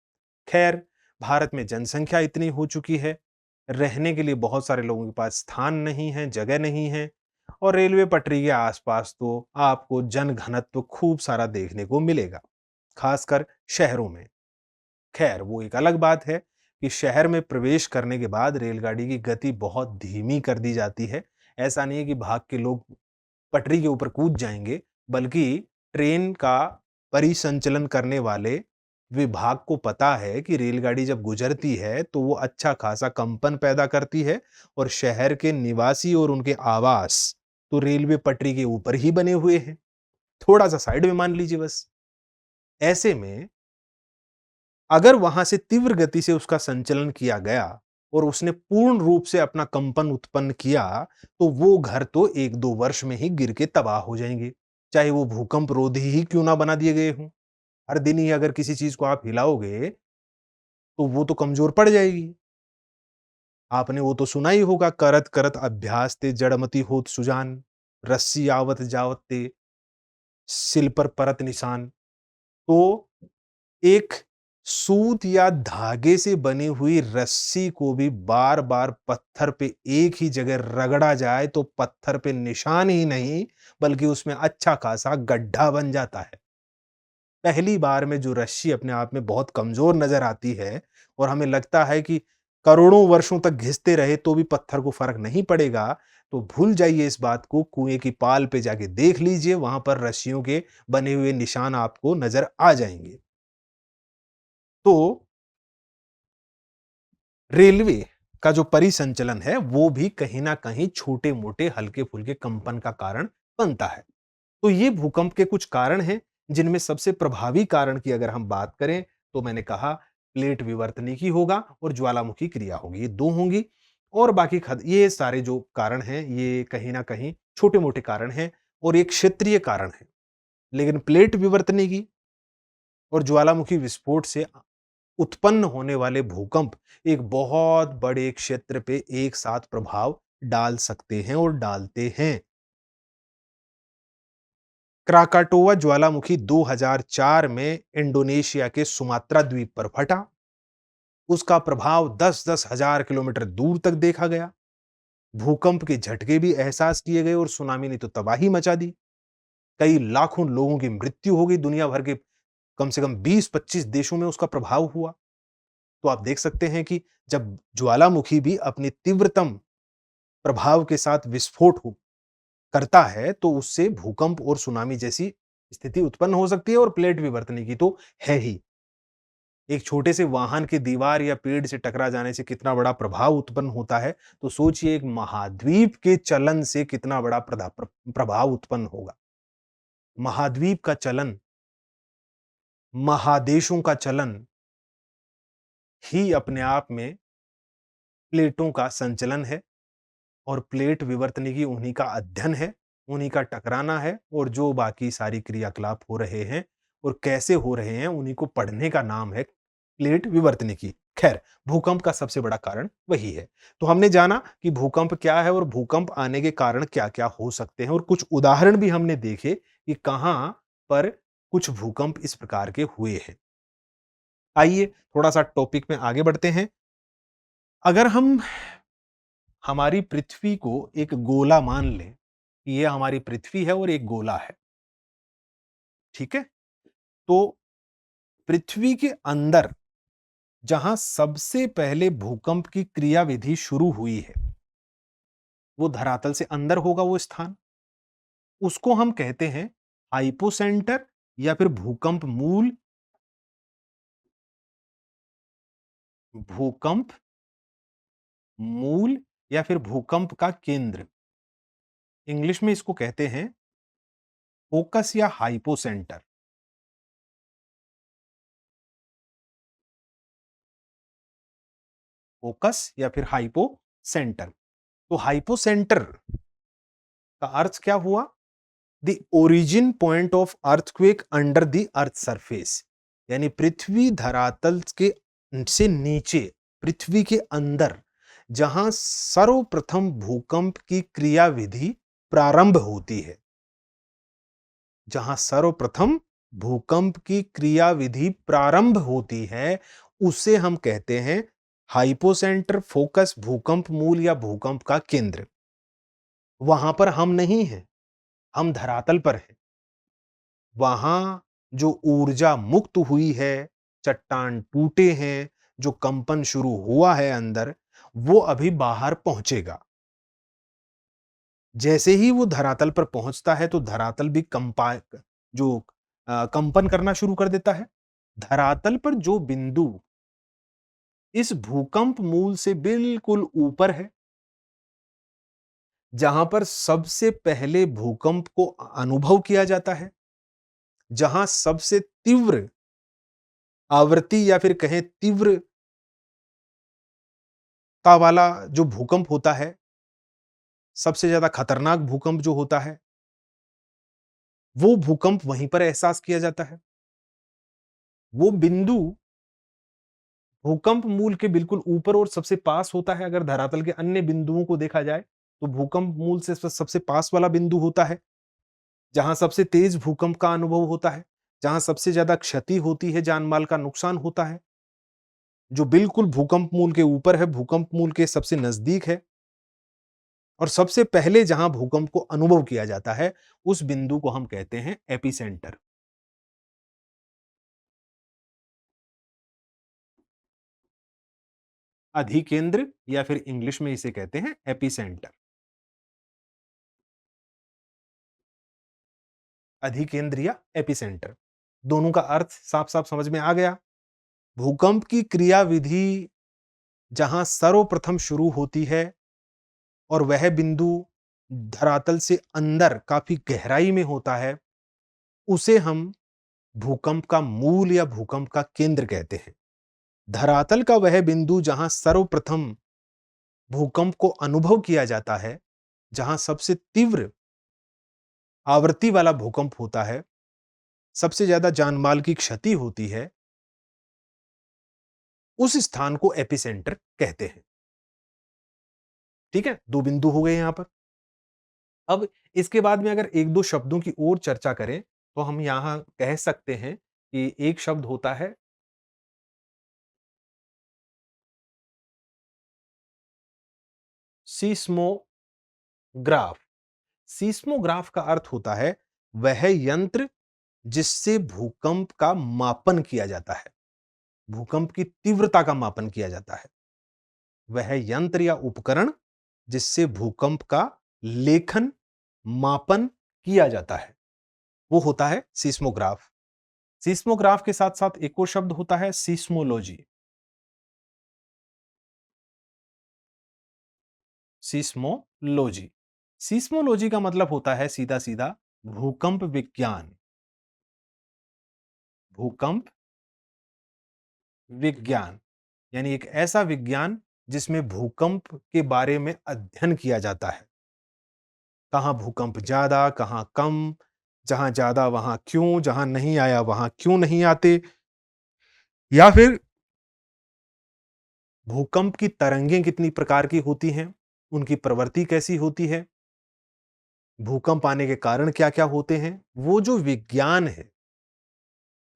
खैर, भारत में जनसंख्या इतनी हो चुकी है, रहने के लिए बहुत सारे लोगों के पास स्थान नहीं है, जगह नहीं है, और रेलवे पटरी के आसपास तो आपको जनघनत्व खूब सारा देखने को मिलेगा, खासकर शहरों में। खैर, वो एक अलग बात है कि शहर में प्रवेश करने के बाद रेलगाड़ी की गति बहुत धीमी कर दी जाती है। ऐसा नहीं है कि भाग के लोग पटरी के ऊपर कूद जाएंगे, बल्कि ट्रेन का परिसंचलन करने वाले विभाग को पता है कि रेलगाड़ी जब गुजरती है तो वो अच्छा खासा कंपन पैदा करती है, और शहर के निवासी और उनके आवास तो रेलवे पटरी के ऊपर ही बने हुए हैं। थोड़ा सा साइड में मान लीजिए बस। ऐसे में अगर वहां से तीव्र गति से उसका संचलन किया गया और उसने पूर्ण रूप से अपना कंपन उत्पन्न किया, तो वो घर तो 1-2 वर्ष में ही गिर के तबाह हो जाएंगे, चाहे वो भूकंप रोधी ही क्यों ना बना दिए गए हों। हर दिन ही अगर किसी चीज को आप हिलाओगे तो वो तो कमजोर पड़ जाएगी। आपने वो तो सुना ही होगा, करत करत अभ्यास ते जड़मति होत सुजान, रस्सी आवत जावत ते सिल पर परत निशान। तो एक सूत या धागे से बनी हुई रस्सी को भी बार बार पत्थर पे एक ही जगह रगड़ा जाए तो पत्थर पे निशान ही नहीं, बल्कि उसमें अच्छा खासा गड्ढा बन जाता है। पहली बार में जो रस्सी अपने आप में बहुत कमजोर नजर आती है और हमें लगता है कि करोड़ों वर्षों तक घिसते रहे तो भी पत्थर को फर्क नहीं पड़ेगा, तो भूल जाइए इस बात को। कुएं की पाल पे जाके देख लीजिए, वहां पर रस्सियों के बने हुए निशान आपको नजर आ जाएंगे। तो रेलवे का जो परिसंचलन है वो भी कहीं ना कहीं छोटे मोटे हल्के फुल्के कंपन का कारण बनता है। तो ये भूकंप के कुछ कारण हैं, जिनमें सबसे प्रभावी कारण की अगर हम बात करें तो मैंने कहा प्लेट विवर्तनिकी होगा और ज्वालामुखी क्रिया होगी, ये दो होंगी। और बाकी ये सारे जो कारण हैं ये कहीं ना कहीं छोटे मोटे कारण हैं और एक क्षेत्रीय कारण है। लेकिन प्लेट विवर्तनिकी और ज्वालामुखी विस्फोट से उत्पन्न होने वाले भूकंप एक बहुत बड़े क्षेत्र पे एक साथ प्रभाव डाल सकते हैं और डालते हैं। क्राकाटोवा ज्वालामुखी 2004 में इंडोनेशिया के सुमात्रा द्वीप पर फटा। उसका प्रभाव 10-10 हजार किलोमीटर दूर तक देखा गया। भूकंप के झटके भी एहसास किए गए और सुनामी ने तो तबाही मचा दी। कई लाखों लोगों की मृत्यु हो गई। दुनिया भर के कम से कम 20-25 देशों में उसका प्रभाव हुआ। तो आप देख सकते हैं कि जब ज्वालामुखी भी अपनी तीव्रतम प्रभाव के साथ विस्फोट हो करता है तो उससे भूकंप और सुनामी जैसी स्थिति उत्पन्न हो सकती है, और प्लेट विवर्तने की तो है ही। एक छोटे से वाहन की दीवार या पेड़ से टकरा जाने से कितना बड़ा प्रभाव उत्पन्न होता है, तो सोचिए एक महाद्वीप के चलन से कितना बड़ा प्रभाव उत्पन्न होगा। महाद्वीप का चलन, महादेशों का चलन ही अपने आप में प्लेटों का संचलन है, और प्लेट विवर्तनिकी उन्हीं का अध्ययन है, उन्हीं का टकराना है, और जो बाकी सारी क्रियाकलाप हो रहे हैं और कैसे हो रहे हैं उन्हीं को पढ़ने का नाम है प्लेट विवर्तनिकी। खैर, भूकंप का सबसे बड़ा कारण वही है। तो हमने जाना कि भूकंप क्या है और भूकंप आने के कारण क्या-क्या हो सकते हैं, और कुछ उदाहरण भी हमने देखे कि कहां पर कुछ भूकंप इस प्रकार के हुए हैं। आइए थोड़ा सा टॉपिक में आगे बढ़ते हैं। अगर हम हमारी पृथ्वी को एक गोला मान लें कि ये हमारी पृथ्वी है और एक गोला है, ठीक है? तो पृथ्वी के अंदर जहां सबसे पहले भूकंप की क्रियाविधि शुरू हुई है, वो धरातल से अंदर होगा वो स्थान। उसको हम कहते हैं हाइपोसेंटर, या फिर भूकंप मूल, भूकंप मूल, या फिर भूकंप का केंद्र। इंग्लिश में इसको कहते हैं फोकस या हाइपोसेंटर। फोकस या फिर हाइपोसेंटर। तो हाइपोसेंटर का अर्थ क्या हुआ? The origin point of earthquake under the earth surface, यानी पृथ्वी धरातल के से नीचे, पृथ्वी के अंदर जहां सर्वप्रथम भूकंप की क्रियाविधि प्रारंभ होती है। जहां सर्वप्रथम भूकंप की क्रियाविधि प्रारंभ होती है, उसे हम कहते हैं हाइपोसेंटर फोकस भूकंप मूल या भूकंप का केंद्र। वहां पर हम नहीं हैं, हम धरातल पर हैं। वहां जो ऊर्जा मुक्त हुई है, चट्टान टूटे हैं, जो कंपन शुरू हुआ है अंदर, वो अभी बाहर पहुंचेगा। जैसे ही वो धरातल पर पहुंचता है तो धरातल भी जो कंपन करना शुरू कर देता है। धरातल पर जो बिंदु इस भूकंप मूल से बिल्कुल ऊपर है, जहां पर सबसे पहले भूकंप को अनुभव किया जाता है, जहां सबसे तीव्र आवृत्ति या फिर कहें तीव्रता वाला जो भूकंप होता है, सबसे ज्यादा खतरनाक भूकंप जो होता है, वो भूकंप वहीं पर एहसास किया जाता है। वो बिंदु भूकंप मूल के बिल्कुल ऊपर और सबसे पास होता है। अगर धरातल के अन्य बिंदुओं को देखा जाए, तो भूकंप मूल से सबसे पास वाला बिंदु होता है, जहां सबसे तेज भूकंप का अनुभव होता है, जहां सबसे ज्यादा क्षति होती है, जान-माल का नुकसान होता है, जो बिल्कुल भूकंप मूल के ऊपर है, भूकंप मूल के सबसे नजदीक है और सबसे पहले जहां भूकंप को अनुभव किया जाता है, उस बिंदु को हम कहते हैं एपिसेंटर। अधिकेंद्र या फिर इंग्लिश में इसे कहते हैं एपिसेंटर। अधिकेंद्र या एपिसेंटर, दोनों का अर्थ साफ-साफ समझ में आ गया। भूकंप की क्रियाविधि जहां सर्वप्रथम शुरू होती है और वह बिंदु धरातल से अंदर काफी गहराई में होता है, उसे हम भूकंप का मूल या भूकंप का केंद्र कहते हैं। धरातल का वह बिंदु जहां सर्वप्रथम भूकंप को अनुभव किया जाता है, जहां सबसे तीव्र आवृत्ति वाला भूकंप होता है, सबसे ज्यादा जानमाल की क्षति होती है, उस स्थान को एपिसेंटर कहते हैं। ठीक है, दो बिंदु हो गए यहां पर। अब इसके बाद में अगर एक दो शब्दों की और चर्चा करें, तो हम यहां कह सकते हैं कि एक शब्द होता है सीस्मोग्राफ। सीस्मोग्राफ का अर्थ होता है वह यंत्र जिससे भूकंप का मापन किया जाता है, भूकंप की तीव्रता का मापन किया जाता है। वह यंत्र या उपकरण जिससे भूकंप का लेखन, मापन किया जाता है, वो होता है सीस्मोग्राफ। सीस्मोग्राफ के साथ-साथ एक और शब्द होता है सीस्मोलॉजी। सीस्मोलॉजी। सीस्मोलॉजी का मतलब होता है सीधा-सीधा भूकंप विज्ञान। भूकंप विज्ञान, यानी एक ऐसा विज्ञान जिसमें भूकंप के बारे में अध्ययन किया जाता है। कहाँ भूकंप ज़्यादा, कहाँ कम, जहाँ ज़्यादा वहाँ क्यों, जहाँ नहीं आया वहाँ क्यों नहीं आते, या फिर भूकंप की तरंगें कितनी प्रकार की होती हैं, उनकी प्रवृत्ति कैसी होती है, भूकंप आने के कारण क्या-क्या होते हैं। वो जो विज्ञान है,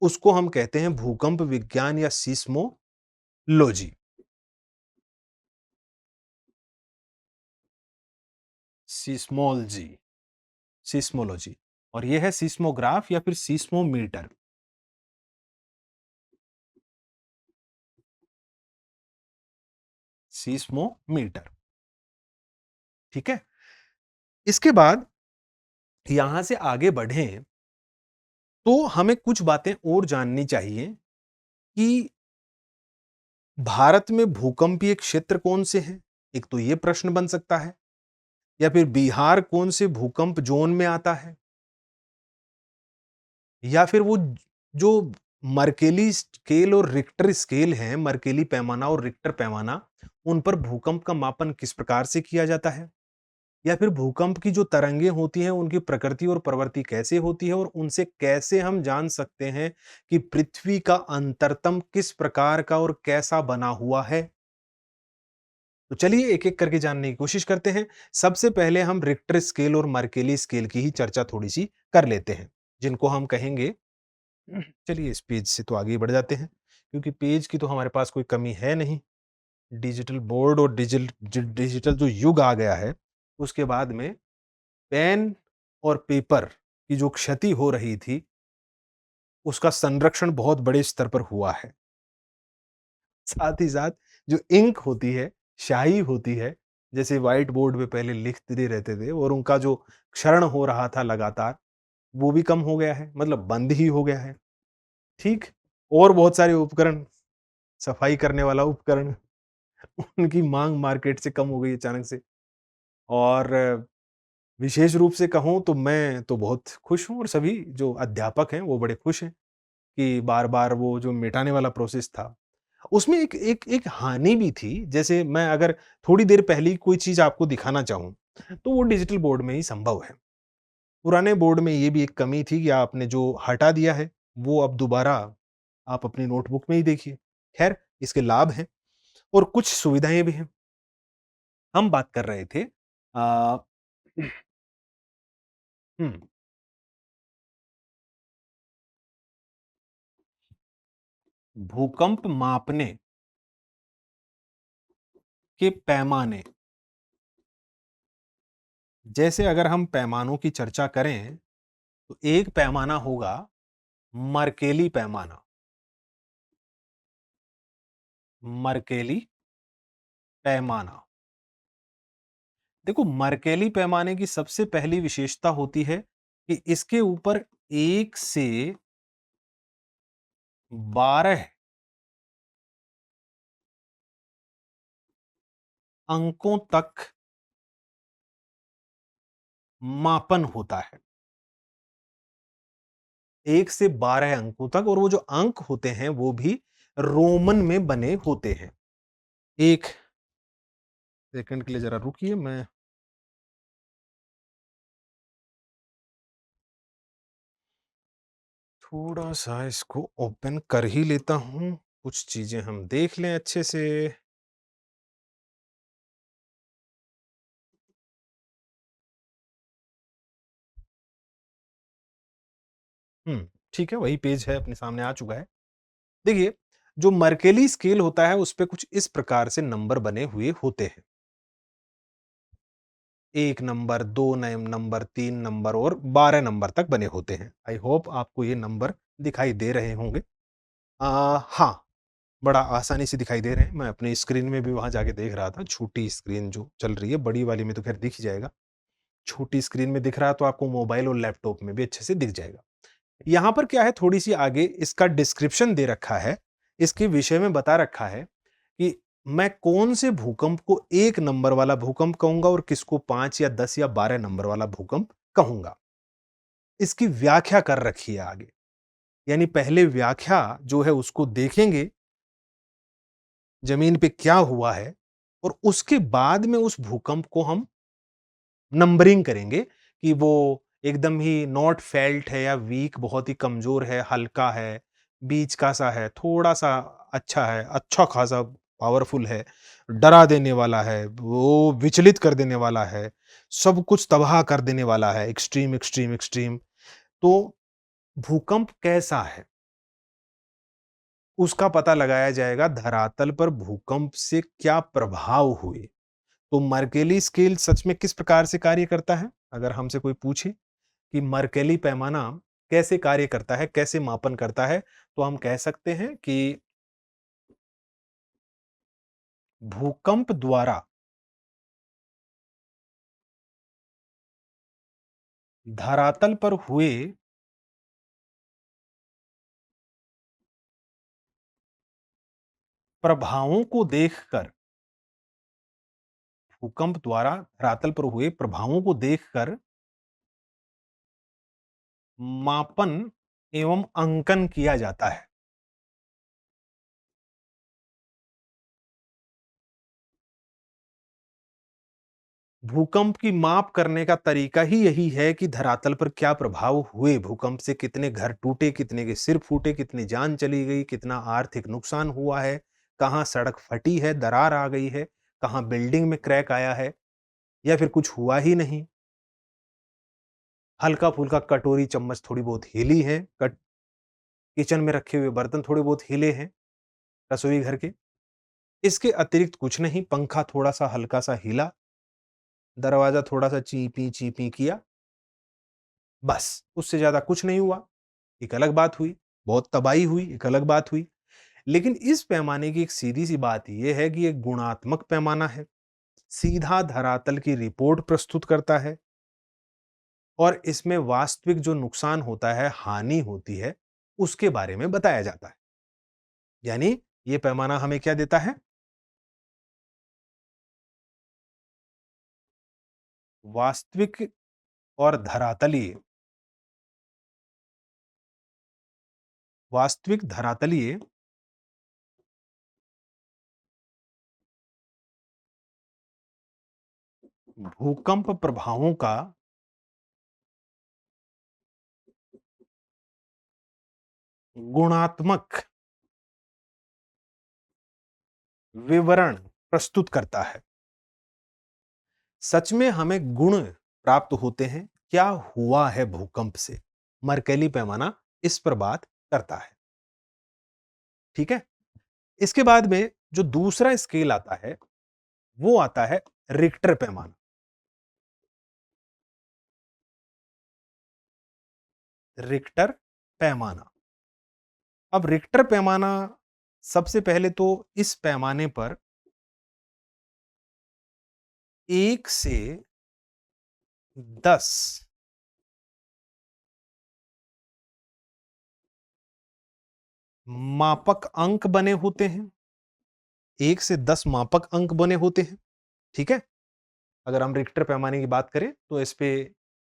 उसको हम कहते हैं भूकंप विज्ञान या सीस्मोलॉजी। सिस्मोलॉजी, सिस्मोलॉजी, और ये है सिस्मोग्राफ या फिर सिस्मोमीटर। सिस्मोमीटर, ठीक है। इसके बाद यहां से आगे बढ़ें तो हमें कुछ बातें और जाननी चाहिए कि भारत में भूकंपीय क्षेत्र कौन से हैं? एक तो ये प्रश्न बन सकता है, या फिर बिहार कौन से भूकंप जोन में आता है, या फिर वो जो मर्केली स्केल और रिक्टर स्केल हैं, मर्केली पैमाना और रिक्टर पैमाना, उन पर भूकंप का मापन किस प्रकार से किया जाता है? या फिर भूकंप की जो तरंगें होती हैं, उनकी प्रकृति और प्रवृत्ति कैसे होती है और उनसे कैसे हम जान सकते हैं कि पृथ्वी का अंतरतम किस प्रकार का और कैसा बना हुआ है? तो चलिए एक-एक करके जानने की कोशिश करते हैं। सबसे पहले हम रिक्टर स्केल और मर्केली स्केल की ही चर्चा थोड़ी-सी कर लेते हैं, जिनको हम कहेंगे। चलिए इस पेज से तो आगे ही बढ़ जाते हैं, क्योंकि पेज की तो हमारे पास कोई कमी है नहीं। डिजिटल बोर्ड और डिजिटल जो युग आ गया है, उसके बाद में पेन और पेपर की जो क्षति हो रही थी, उसका संरक्षण बहुत बड़े स्तर पर हुआ है। साथ ही साथ जो इंक होती है, स्याही होती है, जैसे व्हाइट बोर्ड पे पहले लिखते रहते थे और उनका जो क्षरण हो रहा था लगातार, वो भी कम हो गया है, मतलब बंद ही हो गया है। ठीक? और बहुत सारे उपकरण, सफाई करने वाला उपकरण, उनकी माँग मार्केट से कम हो गई अचानक से। और विशेष रूप से कहूँ तो मैं तो बहुत खुश हूँ और सभी जो अध्यापक हैं, वो बड़े खुश हैं कि बार-बार वो जो मिटाने वाला प्रोसेस था, उसमें एक एक एक हानि भी थी। जैसे मैं अगर थोड़ी देर पहले ही कोई चीज़ आपको दिखाना चाहूँ, तो वो डिजिटल बोर्ड में ही संभव है। पुराने बोर्ड में ये भी एक कमी थी कि आपने जो हटा दिया है, वो अब दोबारा आप अपनी नोटबुक में ही देखिए। खैर, इसके लाभ हैं और कुछ सुविधाएँ भी हैं। हम बात कर रहे थे अ, हुँ, भूकंप मापने के पैमाने। जैसे अगर हम पैमानों की चर्चा करें, तो एक पैमाना होगा मर्केली पैमाना। मर्केली पैमाना। देखो, मर्केली पैमाने की सबसे पहली विशेषता होती है कि इसके ऊपर 1 से 12 अंकों तक मापन होता है। 1 से 12 अंकों तक, और वो जो अंक होते हैं वो भी रोमन में बने होते हैं। 1 सेकंड के लिए ज़रा रुकिए, मैं थोड़ा-सा इसको ओपन कर ही लेता हूँ। कुछ चीज़ें हम देख लें अच्छे से। ठीक है, वही पेज है, अपने सामने आ चुका है। देखिए, जो मर्केली स्केल होता है, उसपे कुछ इस प्रकार से नंबर बने हुए होते हैं। 1 नंबर, 2 नंबर, 3 नंबर और 12 नंबर तक बने होते हैं। आई होप आपको ये नंबर दिखाई दे रहे होंगे। हाँ, बड़ा आसानी से दिखाई दे रहे हैं। मैं अपनी स्क्रीन में भी वहाँ जाके देख रहा था, छोटी स्क्रीन जो चल रही है, बड़ी वाली में तो खैर दिख ही जाएगा। छोटी स्क्रीन में दिख रहा है तो आपको मोबाइल और लैपटॉप में भी अच्छे से दिख जाएगा। यहाँ पर क्या है, थोड़ी-सी आगे इसका डिस्क्रिप्शन दे रखा है, इसके विषय में बता रखा है कि मैं कौन से भूकंप को 1 नंबर वाला भूकंप कहूँगा और किसको 5 या 10 या 12 नंबर वाला भूकंप कहूँगा। इसकी व्याख्या कर रखी है आगे। यानी पहले व्याख्या जो है उसको देखेंगे, ज़मीन पे क्या हुआ है, और उसके बाद में उस भूकंप को हम नंबरिंग करेंगे कि वो एकदम ही नॉट फेल्ट है या वीक, बहुत ही कमज़ोर है, हल्का है, बीच का सा है, थोड़ा-सा अच्छा है, अच्छा खासा पावरफुल है, डरा देने वाला है, वो विचलित कर देने वाला है, सब कुछ तबाह कर देने वाला है, एक्सट्रीम, एक्सट्रीम, एक्सट्रीम। तो भूकंप कैसा है, उसका पता लगाया जाएगा धरातल पर भूकंप से क्या प्रभाव हुए। तो मर्केली स्केल सच में किस प्रकार से कार्य करता है? अगर हमसे कोई पूछे कि मर्केली पैमाना कैसे कार्य करता है, कैसे मापन करता है, तो हम कह सकते हैं कि भूकंप द्वारा धरातल पर हुए प्रभावों को देखकर, भूकंप द्वारा धरातल पर हुए प्रभावों को देखकर मापन एवं अंकन किया जाता है। भूकंप की माप करने का तरीका ही यही है कि धरातल पर क्या प्रभाव हुए, भूकंप से कितने घर टूटे, कितने के सिर फूटे, कितनी जान चली गई, कितना आर्थिक नुकसान हुआ है, कहाँ सड़क फटी है, दरार आ गई है, कहाँ बिल्डिंग में क्रैक आया है या फिर कुछ हुआ ही नहीं। हल्का-फुल्का कटोरी चम्मच थोड़ी बहुत हिली है, किचन में रखे हुए बर्तन थोड़े बहुत हिले हैं, रसोई घर के। इसके अतिरिक्त कुछ नहीं, पंखा थोड़ा-सा हल्का-सा हिला, दरवाजा थोड़ा-सा चीं-पीं किया, बस उससे ज़्यादा कुछ नहीं हुआ। एक अलग बात हुई, बहुत तबाही हुई, एक अलग बात हुई। लेकिन इस पैमाने की एक सीधी-सी बात ये है कि एक गुणात्मक पैमाना है, सीधा धरातल की रिपोर्ट प्रस्तुत करता है और इसमें वास्तविक जो नुकसान होता है, हानि होती है, उसके बारे में बताया जाता है। यानी ये पैमाना हमें क्या देता है? वास्तविक और धरातलीय भूकंप प्रभावों का गुणात्मक विवरण प्रस्तुत करता है। सच में हमें गुण प्राप्त होते हैं, क्या हुआ है भूकंप से? मर्केली पैमाना इस पर बात करता है। ठीक है? इसके बाद में जो दूसरा स्केल आता है, वो आता है रिक्टर पैमाना। रिक्टर पैमाना। अब रिक्टर पैमाना सबसे पहले तो इस पैमाने पर 1 से 10 मापक अंक बने होते हैं। 1 से 10 मापक अंक बने होते हैं। ठीक है? अगर हम रिक्टर पैमाने की बात करें तो इस पे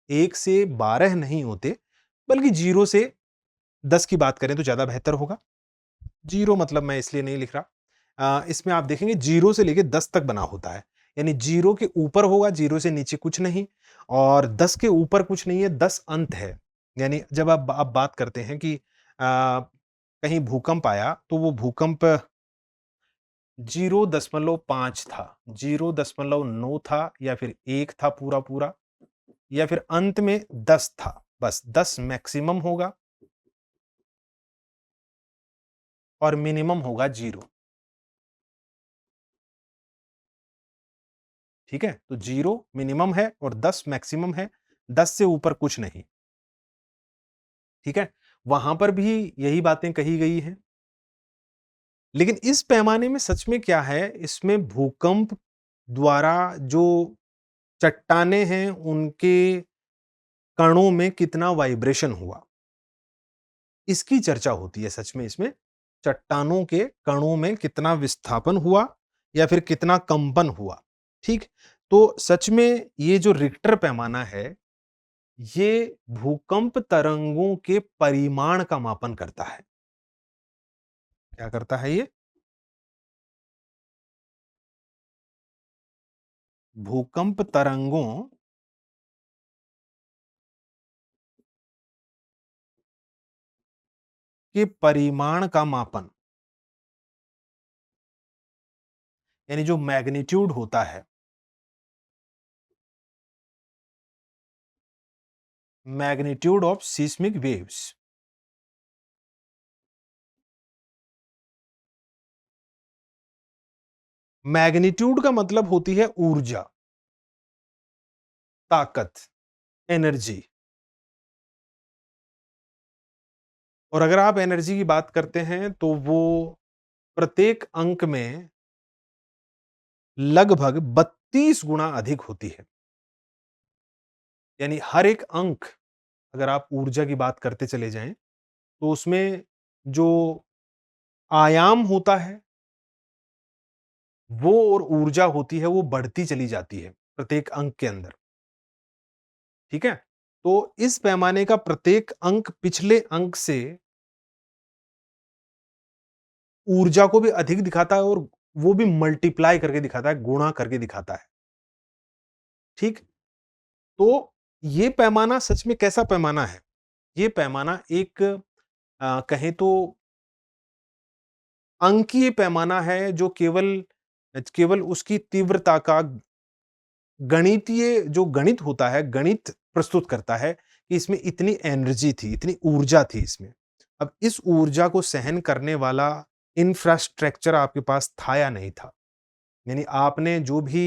1 से 12 नहीं होते, बल्कि 0 से 10 की बात करें तो ज़्यादा बेहतर होगा। 0 मतलब मैं इसलिए नहीं लिख रहा। इसमें आप देखेंगे 0 से लेके 10 तक बना होता है। यानी 0 के ऊपर होगा, 0 से नीचे कुछ नहीं और 10 के ऊपर कुछ नहीं है, 10 अंत है। यानी जब आप बात करते हैं कि कहीं भूकंप आया, तो वो भूकंप 0.5 था, 0.9 था या फिर 1 था पूरा-पूरा या फिर अंत में 10 था। बस 10 मैक्सिमम होगा और मिनिमम होगा 0। ठीक है? तो 0 मिनिमम है और 10 मैक्सिमम है, 10 से ऊपर कुछ नहीं। ठीक है? वहां पर भी यही बातें कही गई हैं। लेकिन इस पैमाने में सच में क्या है, इसमें भूकंप द्वारा जो चट्टानें हैं, उनके कणों में कितना वाइब्रेशन हुआ, इसकी चर्चा होती है सच में इसमें। चट्टानों के कणों में कितना विस्थापन हुआ या फिर कितना कंपन हुआ। ठीक? तो सच में ये जो रिक्टर पैमाना है, ये भूकंप तरंगों के परिमाण का मापन करता है। क्या करता है ये? भूकंप तरंगों के परिमाण का मापन, यानी जो मैग्नीट्यूड होता है, magnitude of seismic waves. Magnitude का मतलब होती है ऊर्जा, ताकत, एनर्जी। और अगर आप एनर्जी की बात करते हैं तो वो प्रत्येक अंक में लगभग 32 गुना अधिक होती है। यानी हर एक अंक, अगर आप ऊर्जा की बात करते चले जाएं, तो उसमें जो आयाम होता है, वो और ऊर्जा होती है, वो बढ़ती चली जाती है प्रत्येक अंक के अंदर। ठीक है? तो इस पैमाने का प्रत्येक अंक पिछले अंक से ऊर्जा को भी अधिक दिखाता है और वो भी मल्टीप्लाई करके दिखाता है, गुणा करके दिखाता है। ठीक? तो ये पैमाना सच में कैसा पैमाना है? ये पैमाना एक कहें तो अंकीय पैमाना है, जो केवल केवल उसकी तीव्रता का गणितीय जो गणित होता है, गणित प्रस्तुत करता है कि इसमें इतनी एनर्जी थी, इतनी ऊर्जा थी इसमें। अब इस ऊर्जा को सहन करने वाला इंफ्रास्ट्रक्चर आपके पास था या नहीं था? यानी आपने जो भी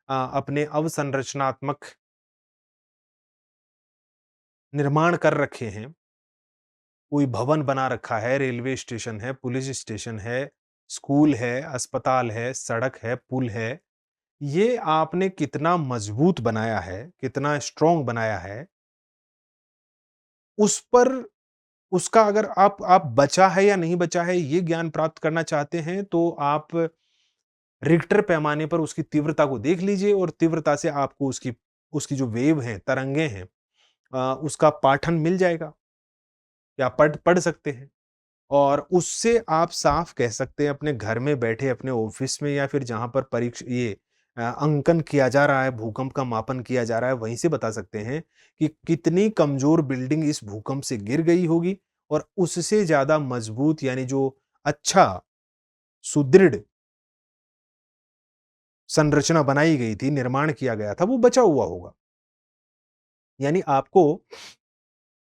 अपने अवसंरचनात्मक निर्माण कर रखे हैं, कोई भवन बना रखा है, रेलवे स्टेशन है, पुलिस स्टेशन है, स्कूल है, अस्पताल है, सड़क है, पुल है, ये आपने कितना मजबूत बनाया है, कितना स्ट्रॉन्ग बनाया है, उस पर उसका अगर आप बचा है या नहीं बचा है, ये ज्ञान प्राप्त करना चाहते हैं, तो आप रिक्टर पैमाने पर उसकी तीव्रता को देख लीजिए और तीव्रता से आपको उसकी उसकी जो वेव हैं, तरंगे हैं उसका पाठन मिल जाएगा या पढ़ पढ़ सकते हैं। और उससे आप साफ कह सकते हैं अपने घर में बैठे, अपने ऑफिस में या फिर जहाँ पर अंकन किया जा रहा है, भूकंप का मापन किया जा रहा है, वहीं से बता सकते हैं कि कितनी कमज़ोर बिल्डिंग इस भूकंप से गिर गई होगी और उससे ज़्यादा मज़बूत यानी जो अच्छा, सुदृढ़ संरचना बनाई गई थी, निर्माण किया गया था, वो बचा हुआ होगा। यानी आपको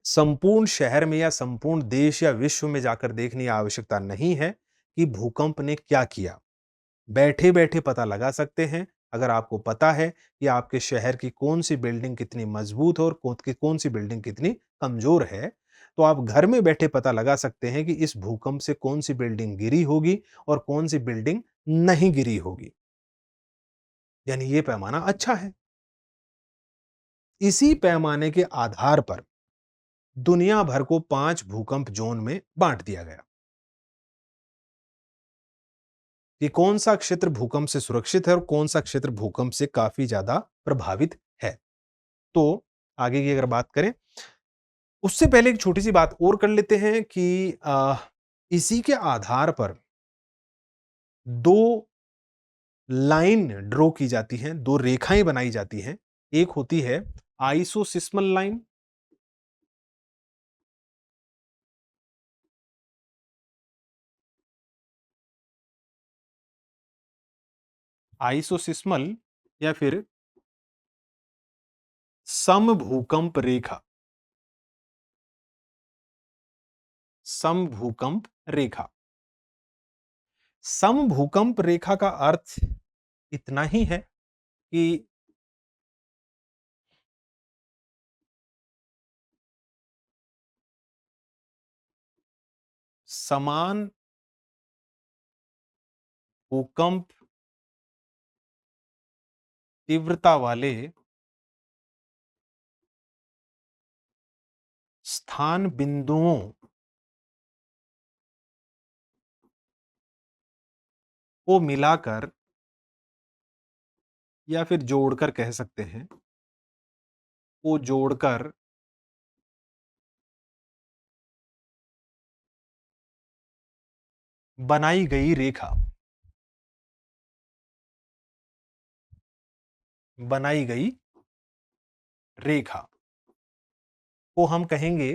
संपूर्ण शहर में या संपूर्ण देश या विश्व में जाकर देखने की आवश्यकता नहीं है कि भूकंप ने क्या किया। बैठे-बैठे पता लगा सकते हैं, अगर आपको पता है कि आपके शहर की कौन-सी बिल्डिंग कितनी मजबूत है और कौन-सी बिल्डिंग कितनी कमज़ोर है, तो आप घर में बैठे पता लगा सकते हैं कि इस भूकंप से कौन-सी बिल्डिंग गिरी होगी और कौन-सी बिल्डिंग नहीं गिरी होगी। यानी ये पैमाना अच्छा है। इसी पैमाने के आधार पर दुनिया भर को 5 भूकंप ज़ोन में बाँट दिया गया कि कौन-सा क्षेत्र भूकंप से सुरक्षित है और कौन-सा क्षेत्र भूकंप से काफ़ी ज़्यादा प्रभावित है। तो आगे की अगर बात करें, उससे पहले एक छोटी-सी बात और कर लेते हैं कि इसी के आधार पर 2 लाइन ड्रॉ की जाती हैं, 2 रेखाएँ बनाई जाती हैं। एक होती है आइसोसिस्मल लाइन, आइसोसिस्मल या फिर समभूकंप रेखा, समभूकंप रेखा। समभूकंप रेखा का अर्थ इतना ही है कि समान भूकंप तीव्रता वाले स्थान बिंदुओं को मिलाकर या फिर जोड़कर कह सकते हैं, को जोड़कर बनाई गई रेखा, बनाई गई रेखा को हम कहेंगे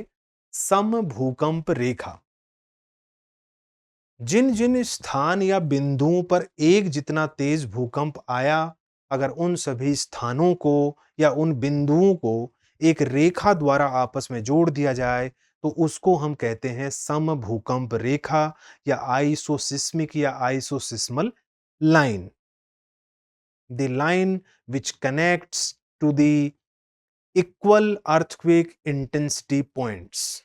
समभूकंप रेखा। जिन-जिन स्थान या बिंदुओं पर एक जितना तेज भूकंप आया, अगर उन सभी स्थानों को या उन बिंदुओं को एक रेखा द्वारा आपस में जोड़ दिया जाए, तो उसको हम कहते हैं समभूकंप रेखा या आइसोसिस्मिक या आइसोसिस्मल line. The line which connects to the equal earthquake intensity points.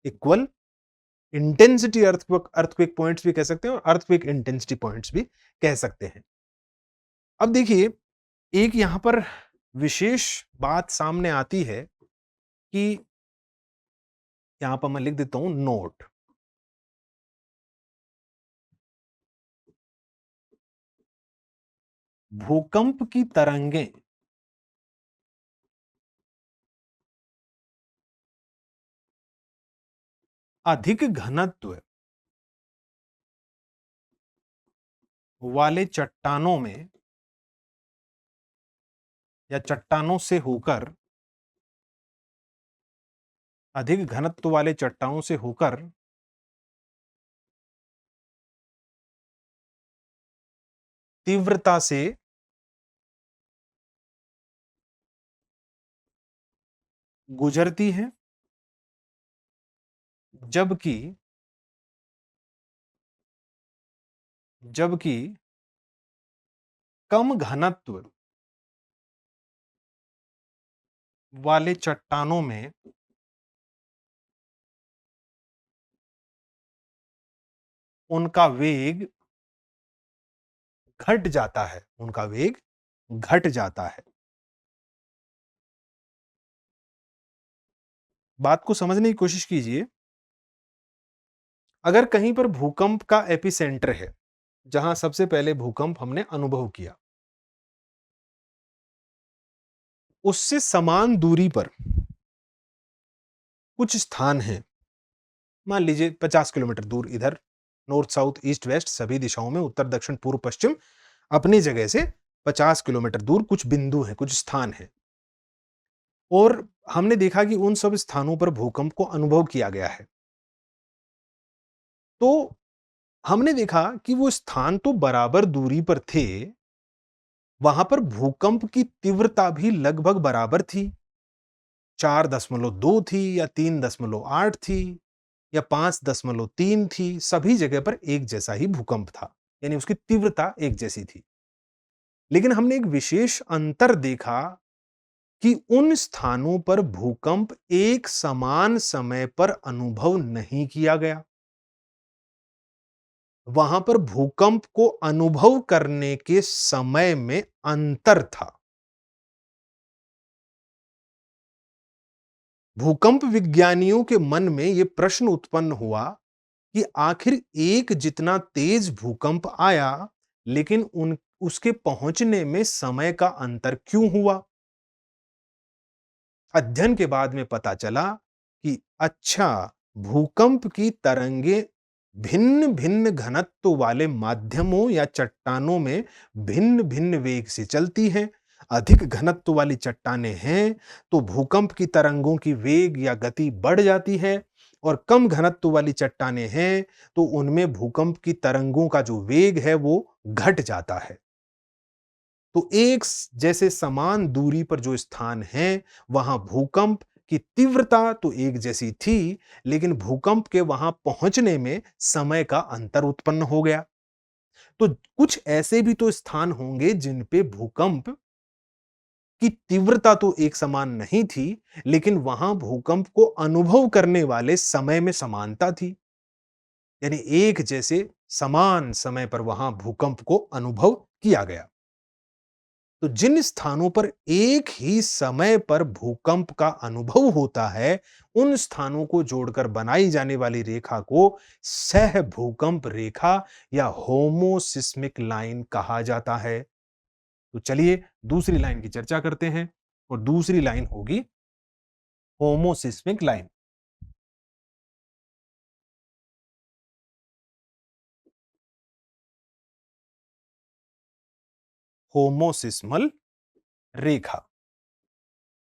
Equal intensity earthquake points भी कह सकते हैं और earthquake intensity points भी कह सकते हैं। अब देखिए, एक यहां पर विशेष बात सामने आती है कि यहां पर मैं लिख देता हूं नोट। भूकंप की तरंगें अधिक घनत्व वाले चट्टानों में या चट्टानों से होकर अधिक घनत्व वाले चट्टानों से होकर तीव्रता से गुजरती हैं, जबकि जबकि कम घनत्व वाले चट्टानों में उनका वेग घट जाता है, उनका वेग घट जाता है। बात को समझने की कोशिश कीजिए। अगर कहीं पर भूकंप का एपिसेंटर है, जहां सबसे पहले भूकंप हमने अनुभव किया, उससे समान दूरी पर कुछ स्थान हैं। मान लीजिए 50 किलोमीटर दूर इधर, नॉर्थ साउथ ईस्ट वेस्ट सभी दिशाओं में, उत्तर दक्षिण पूर्व पश्चिम अपनी जगह से 50 किलोमीटर दूर कुछ बिंदु हैं, कुछ स्थान हैं। और हमने देखा कि उन सब स्थानों पर भूकंप को अनुभव किया गया है। तो हमने देखा कि वो स्थान तो बराबर दूरी पर थे, वहां पर भूकंप की तीव्रता भी लगभग बराबर थी। 4.2 थी या 3.8 थी या 5.3 थी, सभी जगह पर एक जैसा ही भूकंप था, यानी उसकी तीव्रता एक जैसी थी। लेकिन हमने एक विशेष अंतर देखा कि उन स्थानों पर भूकंप एक समान समय पर अनुभव नहीं किया गया। वहां पर भूकंप को अनुभव करने के समय में अंतर था। भूकंप विज्ञानियों के मन में यह प्रश्न उत्पन्न हुआ कि आखिर एक जितना तेज भूकंप आया, लेकिन उन उसके पहुंचने में समय का अंतर क्यों हुआ? अध्ययन के बाद में पता चला कि अच्छा, भूकंप की तरंगे भिन्न-भिन्न घनत्व वाले माध्यमों या चट्टानों में भिन्न-भिन्न वेग से चलती हैं। अधिक घनत्व वाली चट्टानें हैं, तो भूकंप की तरंगों की वेग या गति बढ़ जाती है, और कम घनत्व वाली चट्टानें हैं, तो उनमें भूकंप की तरंगों का जो वेग है, वो घट जाता है। तो एक जैसे समान दूरी पर जो स्थान हैं, वहां भूकंप की तीव्रता तो एक जैसी थी, लेकिन भूकंप के वहां पहुंचने में समय का अंतर उत्पन्न हो गया। तो कुछ ऐसे भी तो स्थान होंगे जिन पे भूकंप की तीव्रता तो एक समान नहीं थी, लेकिन वहां भूकंप को अनुभव करने वाले समय में समानता थी। यानी एक जैसे समान समय पर वहां भूकंप को अनुभव किया गया। तो जिन स्थानों पर एक ही समय पर भूकंप का अनुभव होता है, उन स्थानों को जोड़कर बनाई जाने वाली रेखा को सह भूकंप रेखा या होमोसिस्मिक लाइन कहा जाता है। तो चलिए दूसरी लाइन की चर्चा करते हैं, और दूसरी लाइन होगी होमोसिस्मिक लाइन। होमोसिस्मल रेखा,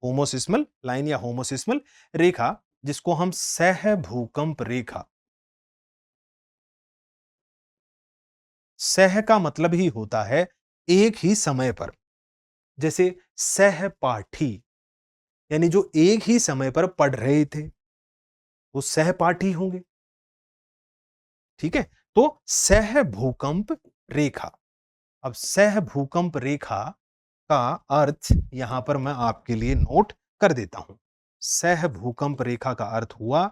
होमोसिस्मल लाइन या होमोसिस्मल रेखा, जिसको हम सह भूकंप रेखा, सह का मतलब ही होता है एक ही समय पर। जैसे सहपाठी, यानी जो एक ही समय पर पढ़ रहे थे, वो सहपाठी होंगे। ठीक है? तो सह भूकंप रेखा। अब सह भूकंप रेखा का अर्थ यहां पर मैं आपके लिए नोट कर देता हूं। सह भूकंप रेखा का अर्थ हुआ